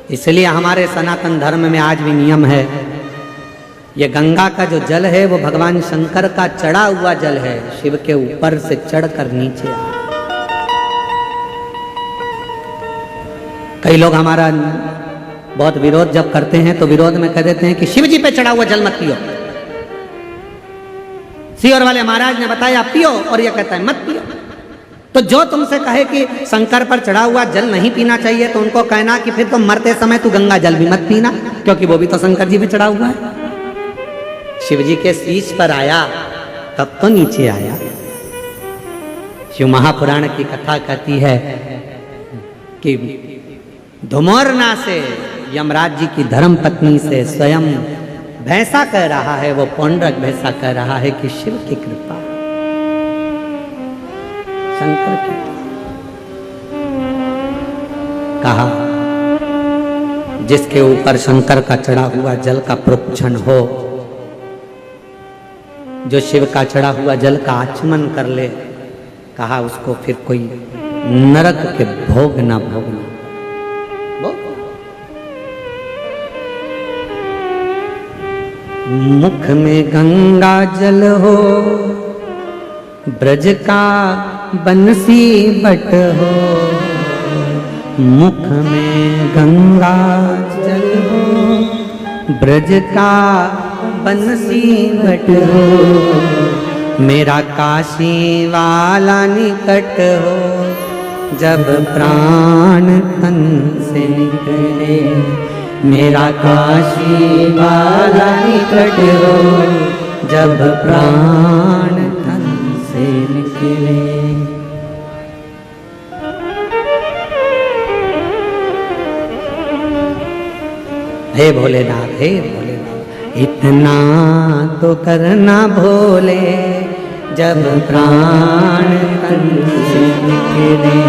S1: इसलिए हमारे सनातन धर्म में आज भी नियम है, ये गंगा का जो जल है वो भगवान शंकर का चढ़ा हुआ जल है, शिव के ऊपर से चढ़कर नीचे आ। कई लोग हमारा बहुत विरोध जब करते हैं तो विरोध में कह देते हैं कि शिव जी पे चढ़ा हुआ जल मत पियो। सीहोर वाले महाराज ने बताया पियो, और ये कहता है मत पियो। तो जो तुमसे कहे कि शंकर पर चढ़ा हुआ जल नहीं पीना चाहिए, तो उनको कहना कि फिर तो मरते समय तू गंगा जल भी मत पीना, क्योंकि वो भी तो शंकर जी पे चढ़ा हुआ है। शिव जी के शीश पर आया तब तो नीचे आया। शिव महापुराण की कथा कहती है कि धुमोरना से, यमराज जी की धर्म पत्नी से स्वयं भैंसा कह रहा है, वो पौंड्रक भैंसा कह रहा है कि शिव की कृपा, शंकर की। कहा जिसके ऊपर शंकर का चढ़ा हुआ जल का प्रोक्षण हो, जो शिव का चढ़ा हुआ जल का आचमन कर ले, कहा उसको फिर कोई नरक के भोग ना भोगना। मुख में गंगा जल हो, ब्रज का बंसी बट हो, मुख में गंगा जल हो, ब्रज का बंसी बट हो, मेरा काशी वाला निकट हो, जब प्राण तन से निकले। मेरा काशी वाला निकट हो, जब प्राण तन से निकले। हे भोलेनाथ, हे भोलेनाथ, इतना तो करना भोले, जब प्राण तन से निकले।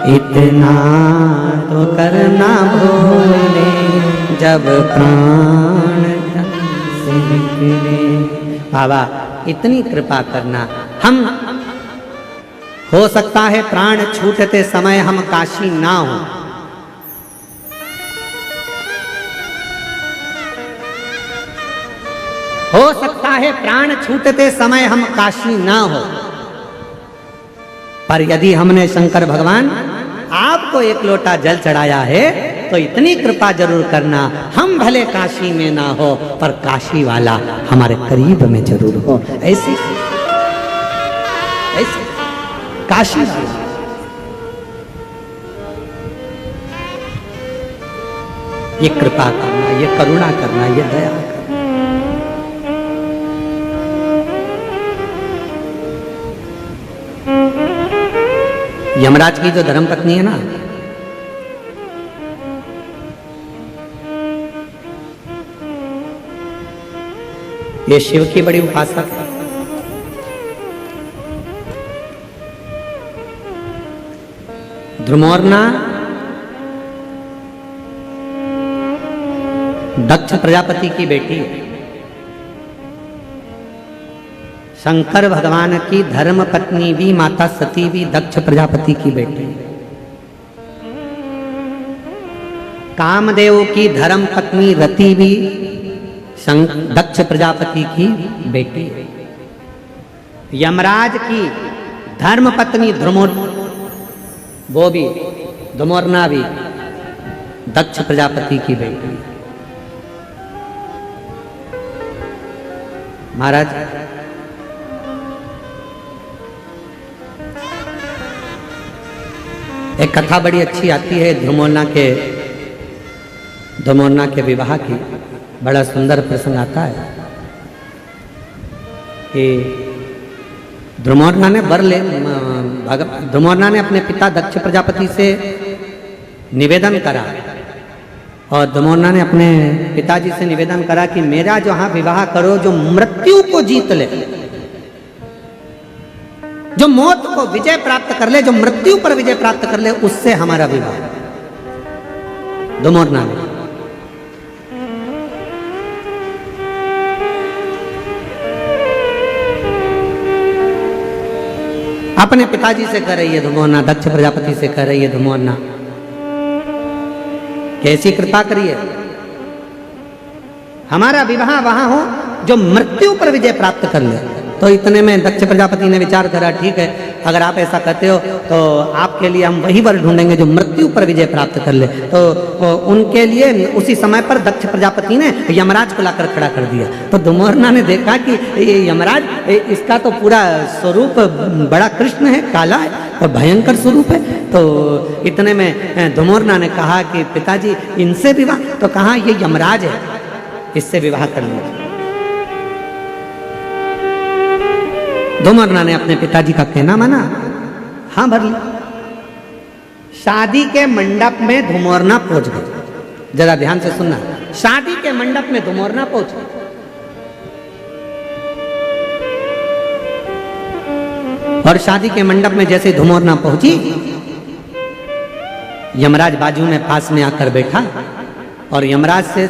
S1: इतना तो करना भोले, जब प्राण तन से निकले। बाबा इतनी कृपा करना। हम हो सकता है प्राण छूटते समय हम काशी ना हो, हो सकता है प्राण छूटते समय हम काशी ना हो, पर यदि हमने शंकर भगवान आपको एक लोटा जल चढ़ाया है तो इतनी कृपा जरूर करना, हम भले काशी में ना हो पर काशी वाला हमारे करीब में जरूर हो। ऐसे ऐसे काशी वाला। ये कृपा करना, ये करुणा करना, ये दया करना। यमराज की जो धर्मपत्नी है ना, ये शिव की बड़ी उपासक है। ध्रुमोर्ना दक्ष प्रजापति की बेटी है। शंकर भगवान की धर्म पत्नी भी, माता सती भी दक्ष प्रजापति की बेटी है। कामदेव की धर्म पत्नी रति भी दक्ष प्रजापति की बेटी है। यमराज की धर्म पत्नी वो भी धुमोरना भी दक्ष प्रजापति की बेटी है। महाराज एक कथा बड़ी अच्छी आती है धुमोरना के विवाह की। बड़ा सुंदर प्रसंग आता है कि ध्रुमोरना ने अपने पिता दक्ष प्रजापति से निवेदन करा, और ध्रुमोरना ने अपने पिताजी से निवेदन करा कि मेरा जो हाँ विवाह करो जो मृत्यु को जीत ले, जो मौत को विजय प्राप्त कर ले, जो मृत्यु पर विजय प्राप्त कर ले, उससे हमारा विवाह। ध्रुमोरना ने अपने पिताजी से कर रही है धुमोरना, दक्ष प्रजापति से कर रही है धुमोरना, कैसी कृपा करिए हमारा विवाह वहां हो जो मृत्यु पर विजय प्राप्त कर ले। तो इतने में दक्ष प्रजापति ने विचार करा, ठीक है अगर आप ऐसा कहते हो तो आपके लिए हम वही वर ढूंढेंगे जो मृत्यु पर विजय प्राप्त कर ले। तो उनके लिए उसी समय पर दक्ष प्रजापति ने यमराज को लाकर खड़ा कर दिया। तो धुमोरना ने देखा कि ये यमराज इसका तो पूरा स्वरूप बड़ा कृष्ण है, काला है और भयंकर स्वरूप है। तो इतने में धुमोरना ने कहा कि पिताजी इनसे विवाह, तो कहा ये यमराज है, इससे विवाह कर लीजिए। धुमोरना ने अपने पिताजी का कहना माना, हाँ भर ली। शादी के मंडप में धुमोरना पहुंच गई। जरा ध्यान से सुनना, शादी के मंडप में धुमोरना पहुंच गई। और शादी के मंडप में जैसे धुमोरना पहुंची, यमराज बाजू में पास में आकर बैठा, और यमराज से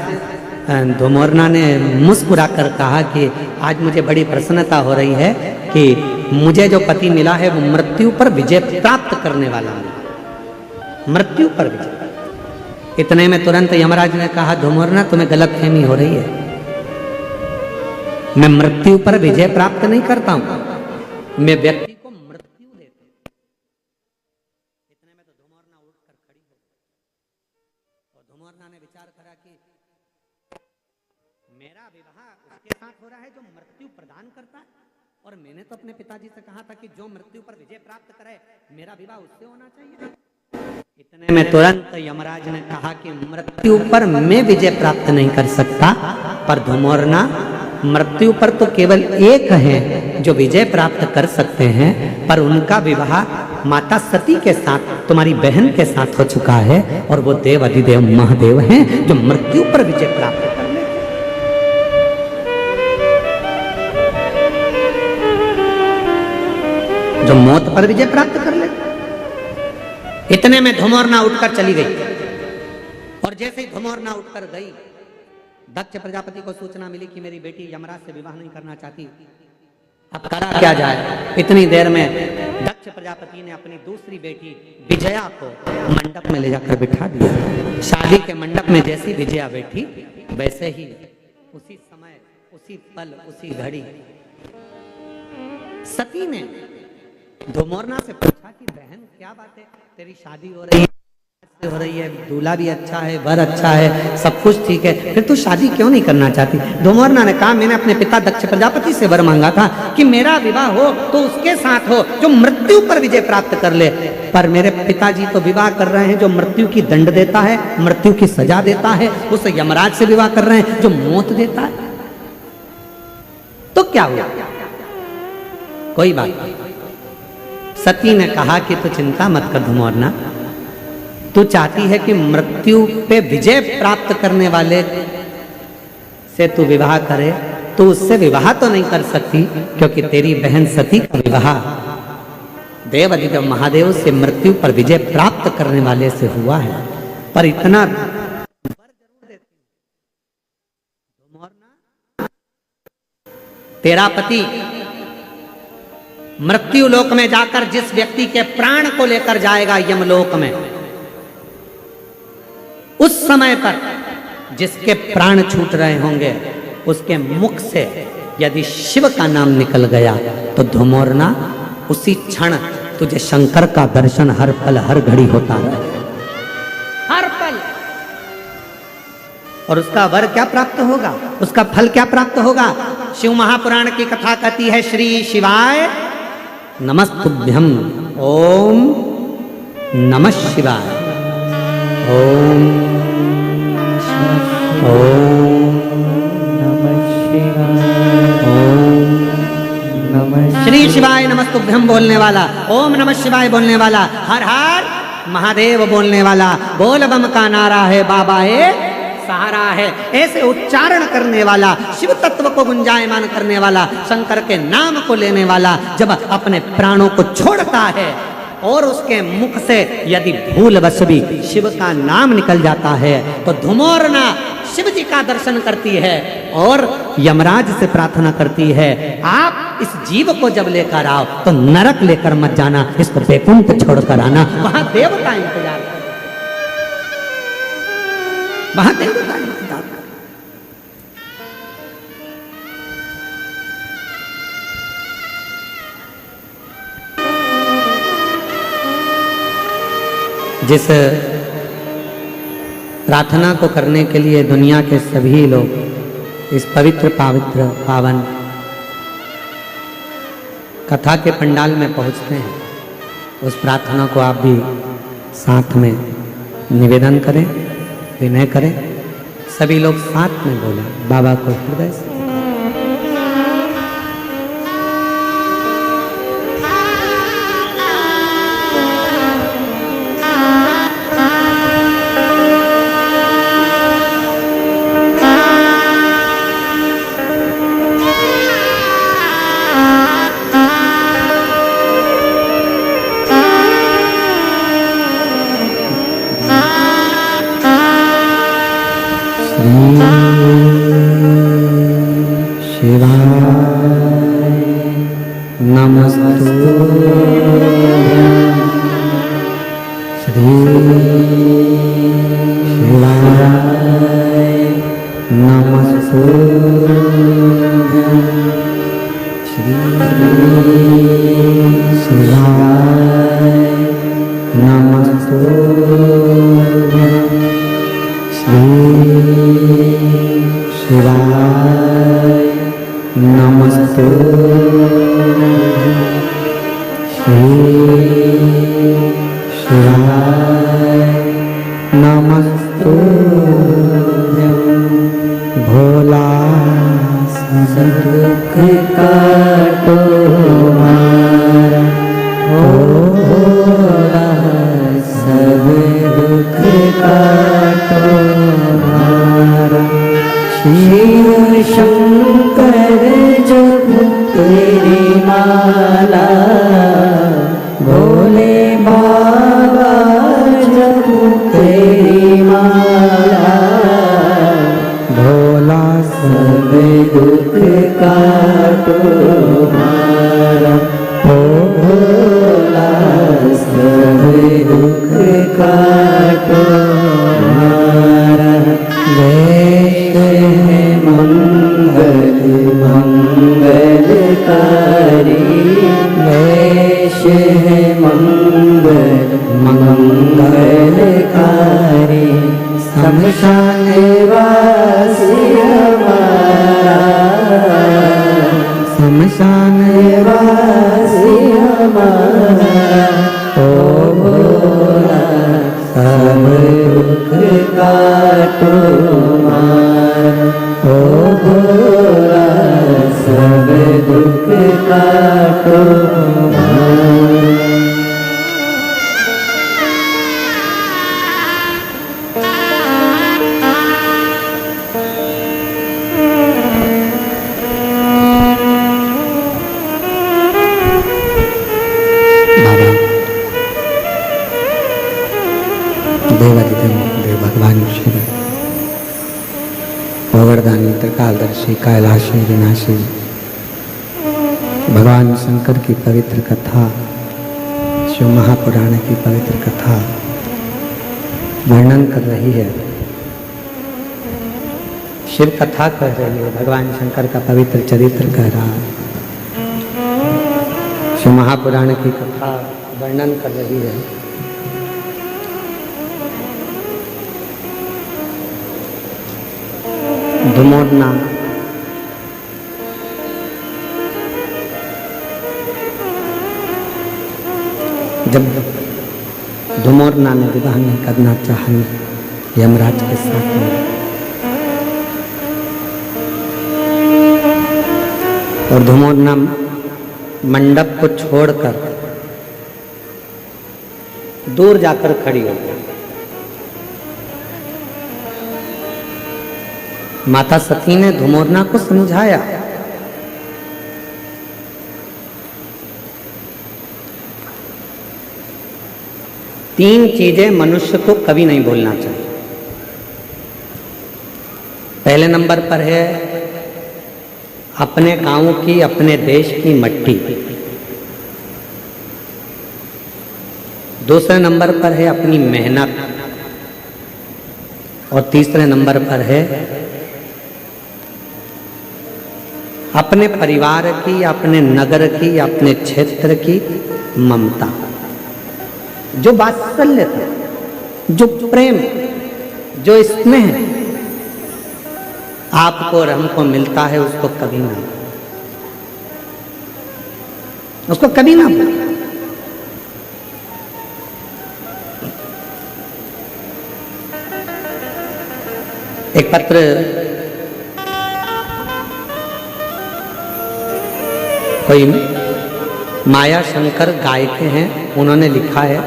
S1: धुमोरना ने मुस्कुराकर कहा कि आज मुझे बड़ी प्रसन्नता हो रही है कि मुझे जो पति मिला है वो मृत्यु पर विजय प्राप्त करने वाला है, मृत्यु पर विजय। इतने में तुरंत यमराज ने कहा, धुमोरना तुम्हें गलतफहमी हो रही है, मैं मृत्यु पर विजय प्राप्त नहीं करता हूं, मैं व्यक्ति को मृत्यु देता हूं। इतने में तो धुमोरना उठकर खड़ी हो गई, और धुमोरना ने विचार करा कि मेरा विवाह उसके साथ हो रहा है जो मृत्यु प्रदान करता है, और मैंने तो अपने पिताजी से कहा था कि जो मृत्यु पर विजय प्राप्त करे मेरा विवाह उससे होना चाहिए। इतने में तुरंत यमराज ने कहा कि मृत्यु पर मैं विजय प्राप्त नहीं कर सकता, पर धुमोरना मृत्यु पर तो केवल एक है जो विजय प्राप्त कर सकते हैं, पर उनका विवाह माता सती के साथ, तुम्हारी बहन के साथ हो चुका है, और वो देव अधिदेव महादेव हैं जो मृत्यु पर विजय प्राप्त कर ले। जो मौत पर विजय प्राप्त कर ले। इतने में धुमोरना उठकर चली गई, और जैसे ही धुमोरना उठकर गई, दक्ष प्रजापति को सूचना मिली कि मेरी बेटी यमराज से विवाह नहीं करना चाहती, अब करा क्या जाए। इतनी देर में दक्ष प्रजापति ने अपनी दूसरी बेटी विजया को मंडप में ले जाकर बिठा दिया। शादी के मंडप में जैसी विजया बैठी, वैसे ही उसी समय, उसी पल, उसी घड़ी सती ने धुमोरना से पूछा कि बहन क्या बात है, तेरी शादी हो रही है, दूल्हा भी अच्छा है, वर अच्छा है, सब कुछ ठीक है, फिर तू शादी क्यों नहीं करना चाहती। धुमोरना ने कहा मैंने अपने पिता दक्ष प्रजापति से वर मांगा था कि मेरा विवाह हो तो उसके साथ हो जो मृत्यु पर विजय प्राप्त कर ले, पर मेरे पिताजी तो विवाह कर रहे हैं जो मृत्यु की दंड देता है, मृत्यु की सजा देता है, उस यमराज से विवाह कर रहे हैं जो मौत देता है। तो क्या हुआ, कोई बात नहीं। सती ने कहा कि तू चिंता मत कर धुमोरना, तू चाहती है कि मृत्यु पे विजय प्राप्त करने वाले से तू विवाह करे, तू उससे विवाह तो नहीं कर सकती क्योंकि तेरी बहन सती का विवाह देव अधिदेव महादेव से मृत्यु पर विजय प्राप्त करने वाले से हुआ है। पर इतना तेरा पति मृत्यु लोक में जाकर जिस व्यक्ति के प्राण को लेकर जाएगा यमलोक में, उस समय पर जिसके प्राण छूट रहे होंगे उसके मुख से यदि शिव का नाम निकल गया तो धुमोरना उसी क्षण तुझे शंकर का दर्शन हर पल हर घड़ी होता रहे, हर पल। और उसका वर क्या प्राप्त होगा, उसका फल क्या प्राप्त होगा। शिव महापुराण की कथा कहती है श्री शिवाय नमस्तुभ्यम, ओम नमः शिवाय, ओम ओम
S2: नमः शिवाय, ओम नमः
S1: श्री शिवाय नमस्तुभ्यम बोलने वाला, ओम नमः शिवाय बोलने वाला, हर हर महादेव बोलने वाला, बोल बम का नारा है बाबा है सहारा है, ऐसे उच्चारण करने वाला, शिव तत्व को गुंजायमान करने वाला, शंकर के नाम को लेने वाला जब अपने प्राणों को छोड़ता है और उसके मुख से यदि भूलवश भी शिव का नाम निकल जाता है तो धुमोरना शिव जी का दर्शन करती है और यमराज से प्रार्थना करती है, आप इस जीव को जब लेकर आओ तो नरक लेकर मत जाना, इसको बैकुंठ छोड़कर आना, वहां देव का इंतजार कर, वहां देव का इंतजार कर। जिस प्रार्थना को करने के लिए दुनिया के सभी लोग इस पवित्र पावन कथा के पंडाल में पहुंचते हैं, उस प्रार्थना को आप भी साथ में निवेदन करें, विनय करें, सभी लोग साथ में बोलें, बाबा को हृदय से।
S2: शिवाय नमस्तु श्री शिवाय
S1: नमस्तु भोला
S2: सब दुख काटो हमारा भोला, सब दुख काटो हमारा। शिव शंकर जप तेरी माला, भोले बाबा जप तेरी माला,
S1: भोला
S2: सब दुख काटो हमारा ओ भोला, सब दुख काटो हमारा। वेश है मंगल मंगलकारी, वेश है मंगल मंगलकारी, शमशान वासी हमारा,
S1: शमशान
S2: वासी हमारा ओ भोला, सब दुख काटो हमारा ओ भोला, सब दुख काटो हमारा।
S1: देव भगवान शिव गोवर्धनी त्रिकालदर्शी कैलाशी विनाशी भगवान शंकर की पवित्र कथा, शिव महापुराण की पवित्र कथा वर्णन कर रही है। शिव कथा कह रही है, भगवान शंकर का पवित्र चरित्र कह रहा है। शिव महापुराण की कथा वर्णन कर रही है। धुमोड़ना जब धुमोड़ना ने विवाह नहीं करना चाहा यमराज के साथ में, और धुमोड़ना मंडप को छोड़कर दूर जाकर खड़ी हो गई। माता सती ने धुमोड़ना को समझाया, तीन चीजें मनुष्य को कभी नहीं भूलना चाहिए। पहले नंबर पर है अपने गांव की, अपने देश की मट्टी। दूसरे नंबर पर है अपनी मेहनत, और तीसरे नंबर पर है अपने परिवार की, अपने नगर की, अपने क्षेत्र की ममता। जो वात्सल्य था, जो प्रेम, जो स्नेह आपको और हमको मिलता है, उसको कभी ना, उसको कभी ना भूलें। एक पत्र कोई माया शंकर गायक हैं, उन्होंने लिखा है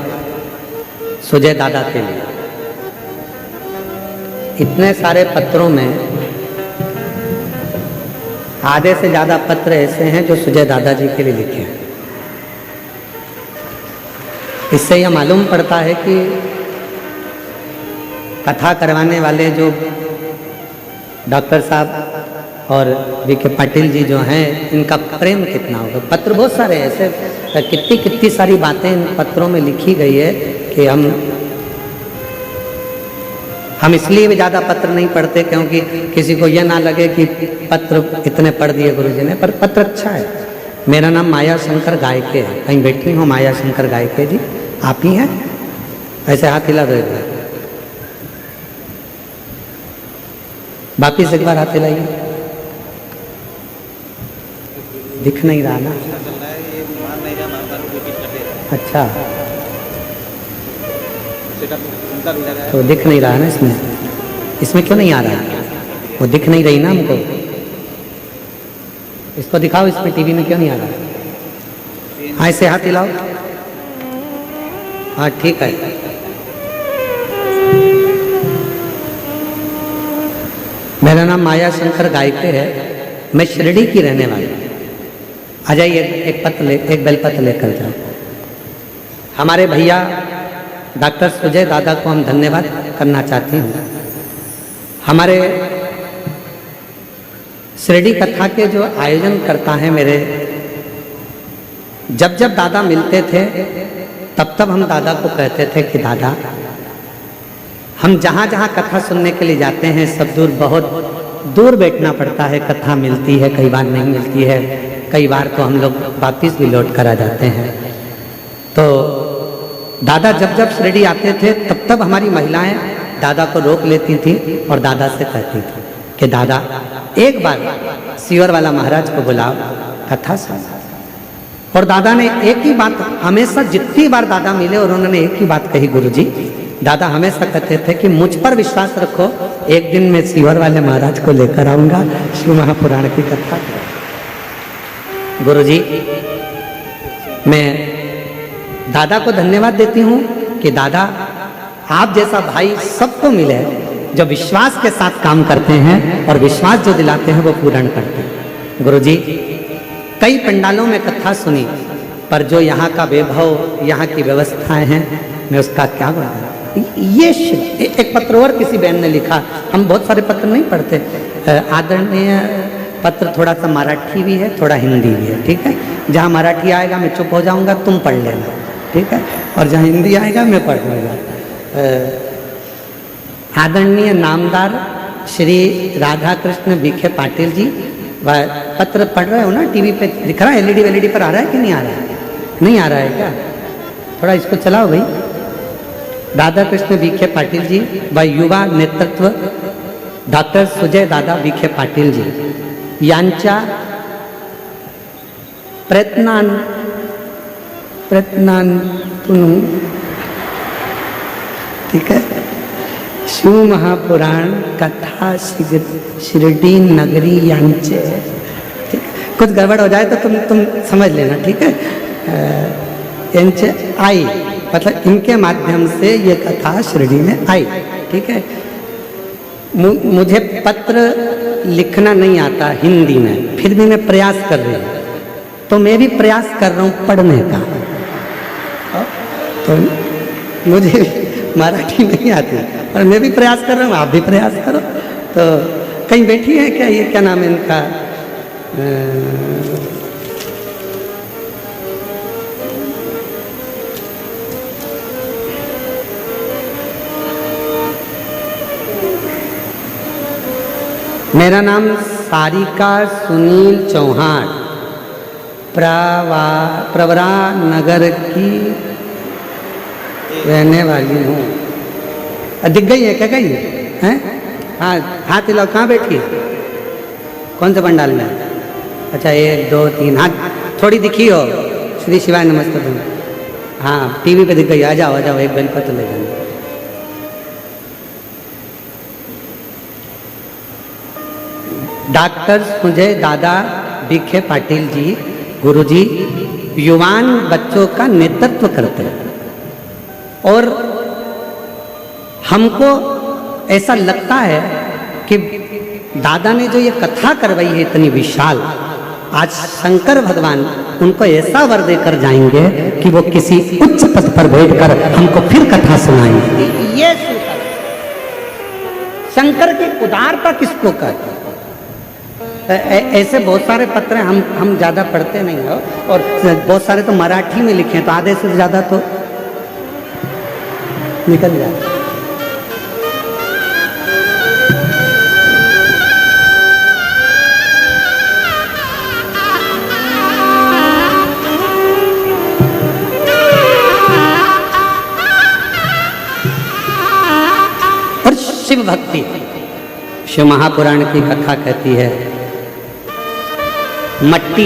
S1: सुजय दादा के लिए। इतने सारे पत्रों में आधे से ज्यादा पत्र ऐसे हैं जो सुजय दादाजी के लिए लिखे हैं। इससे यह मालूम पड़ता है कि कथा करवाने वाले जो डॉक्टर साहब और वी.के. पाटिल जी जो हैं, इनका प्रेम कितना होगा। पत्र बहुत सारे ऐसे, कितनी कितनी सारी बातें इन पत्रों में लिखी गई है कि हम इसलिए भी ज़्यादा पत्र नहीं पढ़ते क्योंकि किसी को यह ना लगे कि पत्र इतने पढ़ दिए गुरुजी ने, पर पत्र अच्छा है। मेरा नाम माया शंकर गायके है, कहीं बैठी हूँ माया शंकर गायके जी, आप ही हैं? ऐसे हाथ हिला दो, वापिस एक बार हाथ हिलाइए। दिख नहीं रहा ना। अच्छा, तो दिख नहीं रहा ना इसमें, इसमें क्यों नहीं आ रहा है? वो दिख नहीं रही ना हमको, इसको दिखाओ, इसमें टीवी में क्यों नहीं आ रहा? हाँ, ऐसे हाथ हिलाओ। हाँ ठीक है। मेरा नाम माया शंकर गायके है, मैं शिरडी की रहने वाली हूँ। आ जाइए, एक बेलपत्र लेकर जाओ। हमारे भैया डॉक्टर सुजय दादा को हम धन्यवाद करना चाहते हैं। हमारे शिरडी कथा के जो आयोजन करता है मेरे, जब जब दादा मिलते थे तब तब हम दादा को कहते थे कि दादा, हम जहाँ जहाँ कथा सुनने के लिए जाते हैं सब दूर, बहुत दूर बैठना पड़ता है, कथा मिलती है, कई बार नहीं मिलती है, कई बार तो हम लोग वापिस भी लौट कर आ जाते हैं। तो दादा जब जब शिरडी आते थे तब तब हमारी महिलाएं दादा को रोक लेती थी और दादा से कहती थी कि दादा एक बार सीवर वाला महाराज को बुलाओ, कथा सुन। और दादा ने एक ही बात, हमेशा जितनी बार दादा मिले और उन्होंने एक ही बात कही, गुरुजी, दादा हमेशा कहते थे कि मुझ पर विश्वास रखो, एक दिन मैं सीवर वाले महाराज को लेकर आऊंगा, शिव महापुराण की कथा। गुरुजी, मैं दादा को धन्यवाद देती हूँ कि दादा आप जैसा भाई सबको मिले जो विश्वास के साथ काम करते हैं और विश्वास जो दिलाते हैं वो पूर्ण करते हैं। गुरुजी, कई पंडालों में कथा सुनी, पर जो यहाँ का वैभव, यहाँ की व्यवस्थाएं हैं, मैं उसका क्या बताऊं। ये एक पत्र और किसी बहन ने लिखा, हम बहुत सारे पत्र नहीं पढ़ते, आदरणीय पत्र थोड़ा सा मराठी भी है, थोड़ा हिंदी भी है, ठीक है। जहाँ मराठी आएगा मैं चुप हो जाऊँगा, तुम पढ़ लेना, ठीक है, और जहाँ हिंदी आएगा मैं पढ़ लूँगा। आदरणीय नामदार श्री राधा कृष्ण विखे पाटिल जी, वह पत्र पढ़ रहे हो ना, टीवी पे दिख रहा है, एलईडी पर आ रहा है कि नहीं आ रहा है? नहीं आ रहा है क्या? थोड़ा इसको चलाओ भाई। राधा कृष्ण विखे पाटिल जी व युवा नेतृत्व डॉक्टर सुजय दादा विखे पाटिल जी यांच्या प्रयत्नांतून, ठीक है, शिव महापुराण कथा शिरडी नगरी यांचे, कुछ गड़बड़ हो जाए तो तुम समझ लेना, ठीक है। यांचे आई, मतलब इनके माध्यम से ये कथा शिरडी में आई, ठीक है। मुझे पत्र लिखना नहीं आता हिंदी में, फिर भी मैं प्रयास कर रही हूँ, तो मैं भी प्रयास कर रहा हूँ पढ़ने का, तो मुझे मराठी नहीं आती और मैं भी प्रयास कर रहा हूँ, आप भी प्रयास करो। तो कहीं बैठी है क्या, ये क्या नाम है इनका, मेरा नाम सारिका सुनील चौहान, प्रवरा नगर की रहने वाली हूँ। दिख गई है क्या, गई है? हाँ, हाथ हिलाओ, कहाँ बैठी है? कौन से पंडाल में? अच्छा, 1 2 3 हाथ, थोड़ी दिखी हो। श्री शिवाय नमस्ते तुम। हाँ, टीवी पे दिख गई, आ जाओ, एक बेलपत्र ले जाना। डॉक्टर सुजय दादा विखे पाटिल जी, गुरुजी युवान बच्चों का नेतृत्व करते हैं और हमको ऐसा लगता है कि दादा ने जो ये कथा करवाई है इतनी विशाल, आज शंकर भगवान उनको ऐसा वर देकर जाएंगे कि वो किसी उच्च पद पर बैठकर हमको फिर कथा सुनाएंगे। ये शंकर की उदारता किसको कहते हैं? ऐसे बहुत सारे पत्र हम ज़्यादा पढ़ते नहीं हो, और बहुत सारे तो मराठी में लिखे हैं, तो आधे से ज़्यादा तो निकल जाए। और शिव भक्ति, शिव महापुराण की कथा कहती है, मट्टी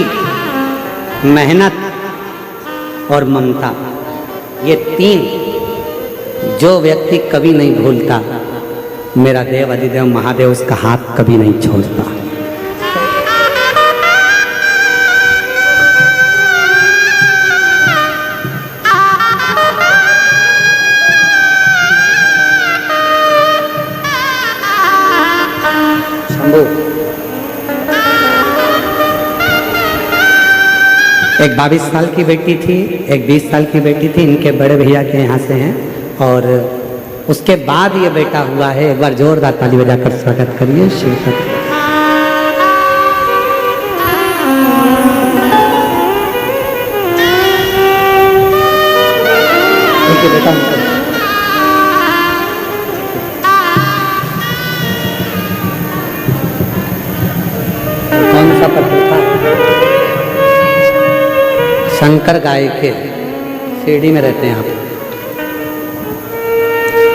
S1: मेहनत और ममता, ये तीन जो व्यक्ति कभी नहीं भूलता, मेरा देव अधिदेव महादेव उसका हाथ कभी नहीं छोड़ता। शंभू, एक 22 साल की बेटी थी, एक 20 साल की बेटी थी, इनके बड़े भैया के यहाँ से हैं और उसके बाद ये बेटा हुआ है। एक बार जोरदार ताली बजाकर स्वागत करिए शिव तत्व। बेटा कौन सा पत्र था? शंकर गाय के सीढ़ी में रहते हैं आप।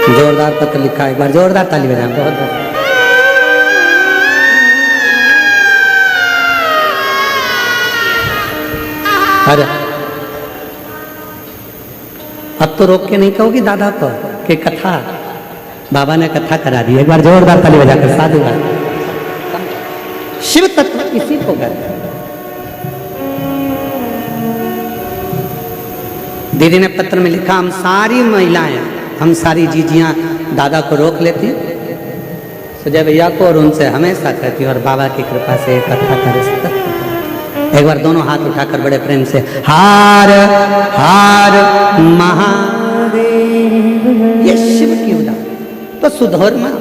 S1: जोरदार पत्र लिखा है, एक बार जोरदार ताली बजाएं। बहुत बहुत अरे अब तो रोक के नहीं कहोगी दादा को कि कथा, बाबा ने कथा करा दी। एक बार जोरदार ताली बजाकर साधुवाद। शिव तत्व इसी को कहते हैं। दीदी ने पत्र में लिखा, हम सारी महिलाएं, हम सारी जीजियां दादा को रोक लेती, सुजय भैया को, और उनसे हमेशा कहती और बाबा की कृपा से कथा करे सकते। एक बार दोनों हाथ उठाकर बड़े प्रेम से हार हार महादेव, ये शिव की उदा तो सुधोर में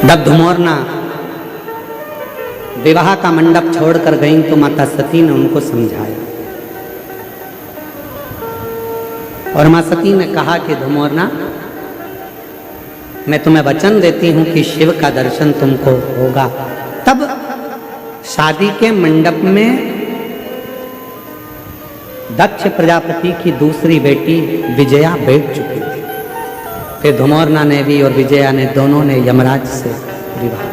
S1: जब धुमोरना विवाह का मंडप छोड़कर गईं तो माता सती ने उनको समझाया और मां सती ने कहा कि धुमोरना, मैं तुम्हें वचन देती हूं कि शिव का दर्शन तुमको होगा। तब शादी के मंडप में दक्ष प्रजापति की दूसरी बेटी विजया बैठ चुकी थी। फिर धुमोरना ने भी और विजया ने, दोनों ने यमराज से विवाह।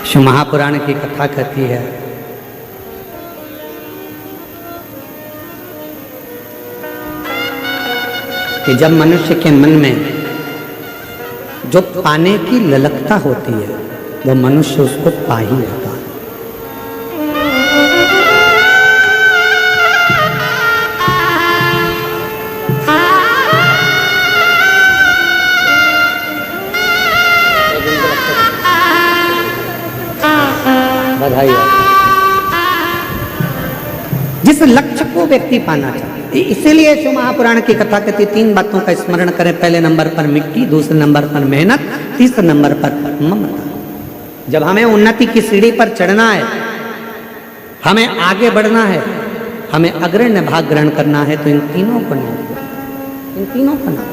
S1: शिव महापुराण की कथा कहती है कि जब मनुष्य के मन में जो पाने की ललकता होती है वो मनुष्य उसको पा ही लेता है। बधाई। जिस लक्ष्य को व्यक्ति पाना चाहते, इसीलिए शिव महापुराण की कथा कहती, तीन बातों का स्मरण करें। पहले नंबर पर मिट्टी, दूसरे नंबर पर मेहनत, तीसरे नंबर पर ममता। जब हमें उन्नति की सीढ़ी पर चढ़ना है, हमें आगे बढ़ना है, हमें अग्रण्य भाग ग्रहण करना है, तो इन तीनों को ना,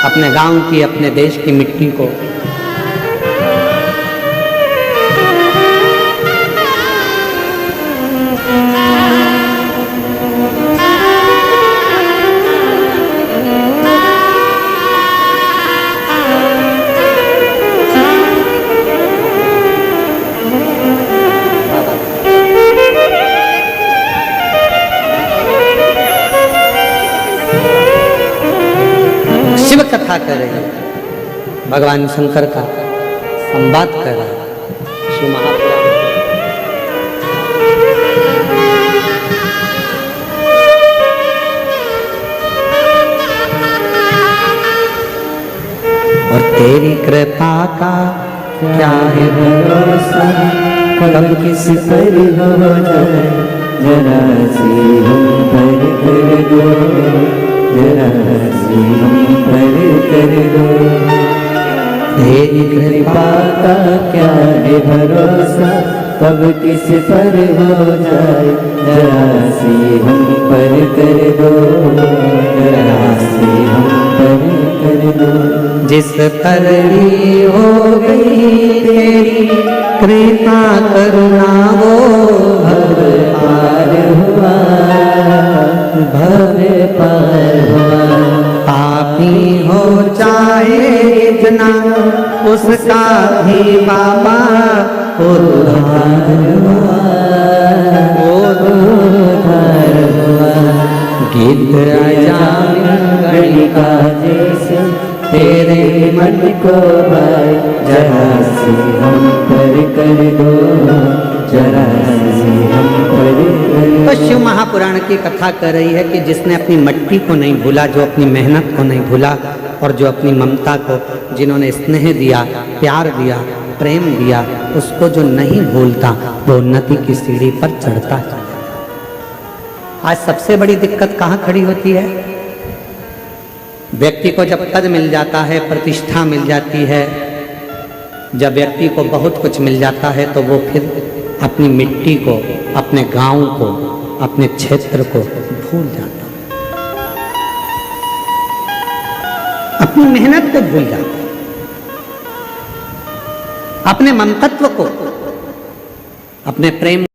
S1: अपने गांव की, अपने देश की मिट्टी को, कथा कर रहे हैं, भगवान शंकर का संवाद कर रहा है शिव महापुराण। और तेरी कृपा का क्या है भरोसा,
S2: कब किस पर हो जाए, जरा सी हम पर कर दो, जरा सी हम पर कर दो। तेरी कृपा का क्या है भरोसा, कब किस पर हो जाए, जरा सी हम पर कर दो, जरा सी हम पर कर दो।
S1: जिस पर हो गई तेरी कृपा करुणा वो
S2: भव पार हुआ, भव पार हुआ।
S1: पापी हो चाहे इतना उसका भी बाबा उद्धार हुआ,
S2: उद्धार हुआ।
S1: गिद्ध
S2: गणिका जैसे तेरे मन को भाई, जरा सी हम पर कर दो, जरा सी हम पर कर दो।
S1: तो शिव महापुराण की कथा कर रही है कि जिसने अपनी मिट्टी को नहीं भूला, जो अपनी मेहनत को नहीं भूला, और जो अपनी ममता को, जिन्होंने स्नेह दिया, प्यार दिया, प्रेम दिया, उसको जो नहीं भूलता वो उन्नति की सीढ़ी पर चढ़ता है। आज सबसे बड़ी दिक्कत कहाँ खड़ी होती है? व्यक्ति को जब पद मिल जाता है, प्रतिष्ठा मिल जाती है, जब व्यक्ति को बहुत कुछ मिल जाता है, तो वो फिर अपनी मिट्टी को, अपने गांव को, अपने क्षेत्र को भूल जाता है, अपनी मेहनत को भूल जाता है, अपने ममतत्व को, अपने प्रेम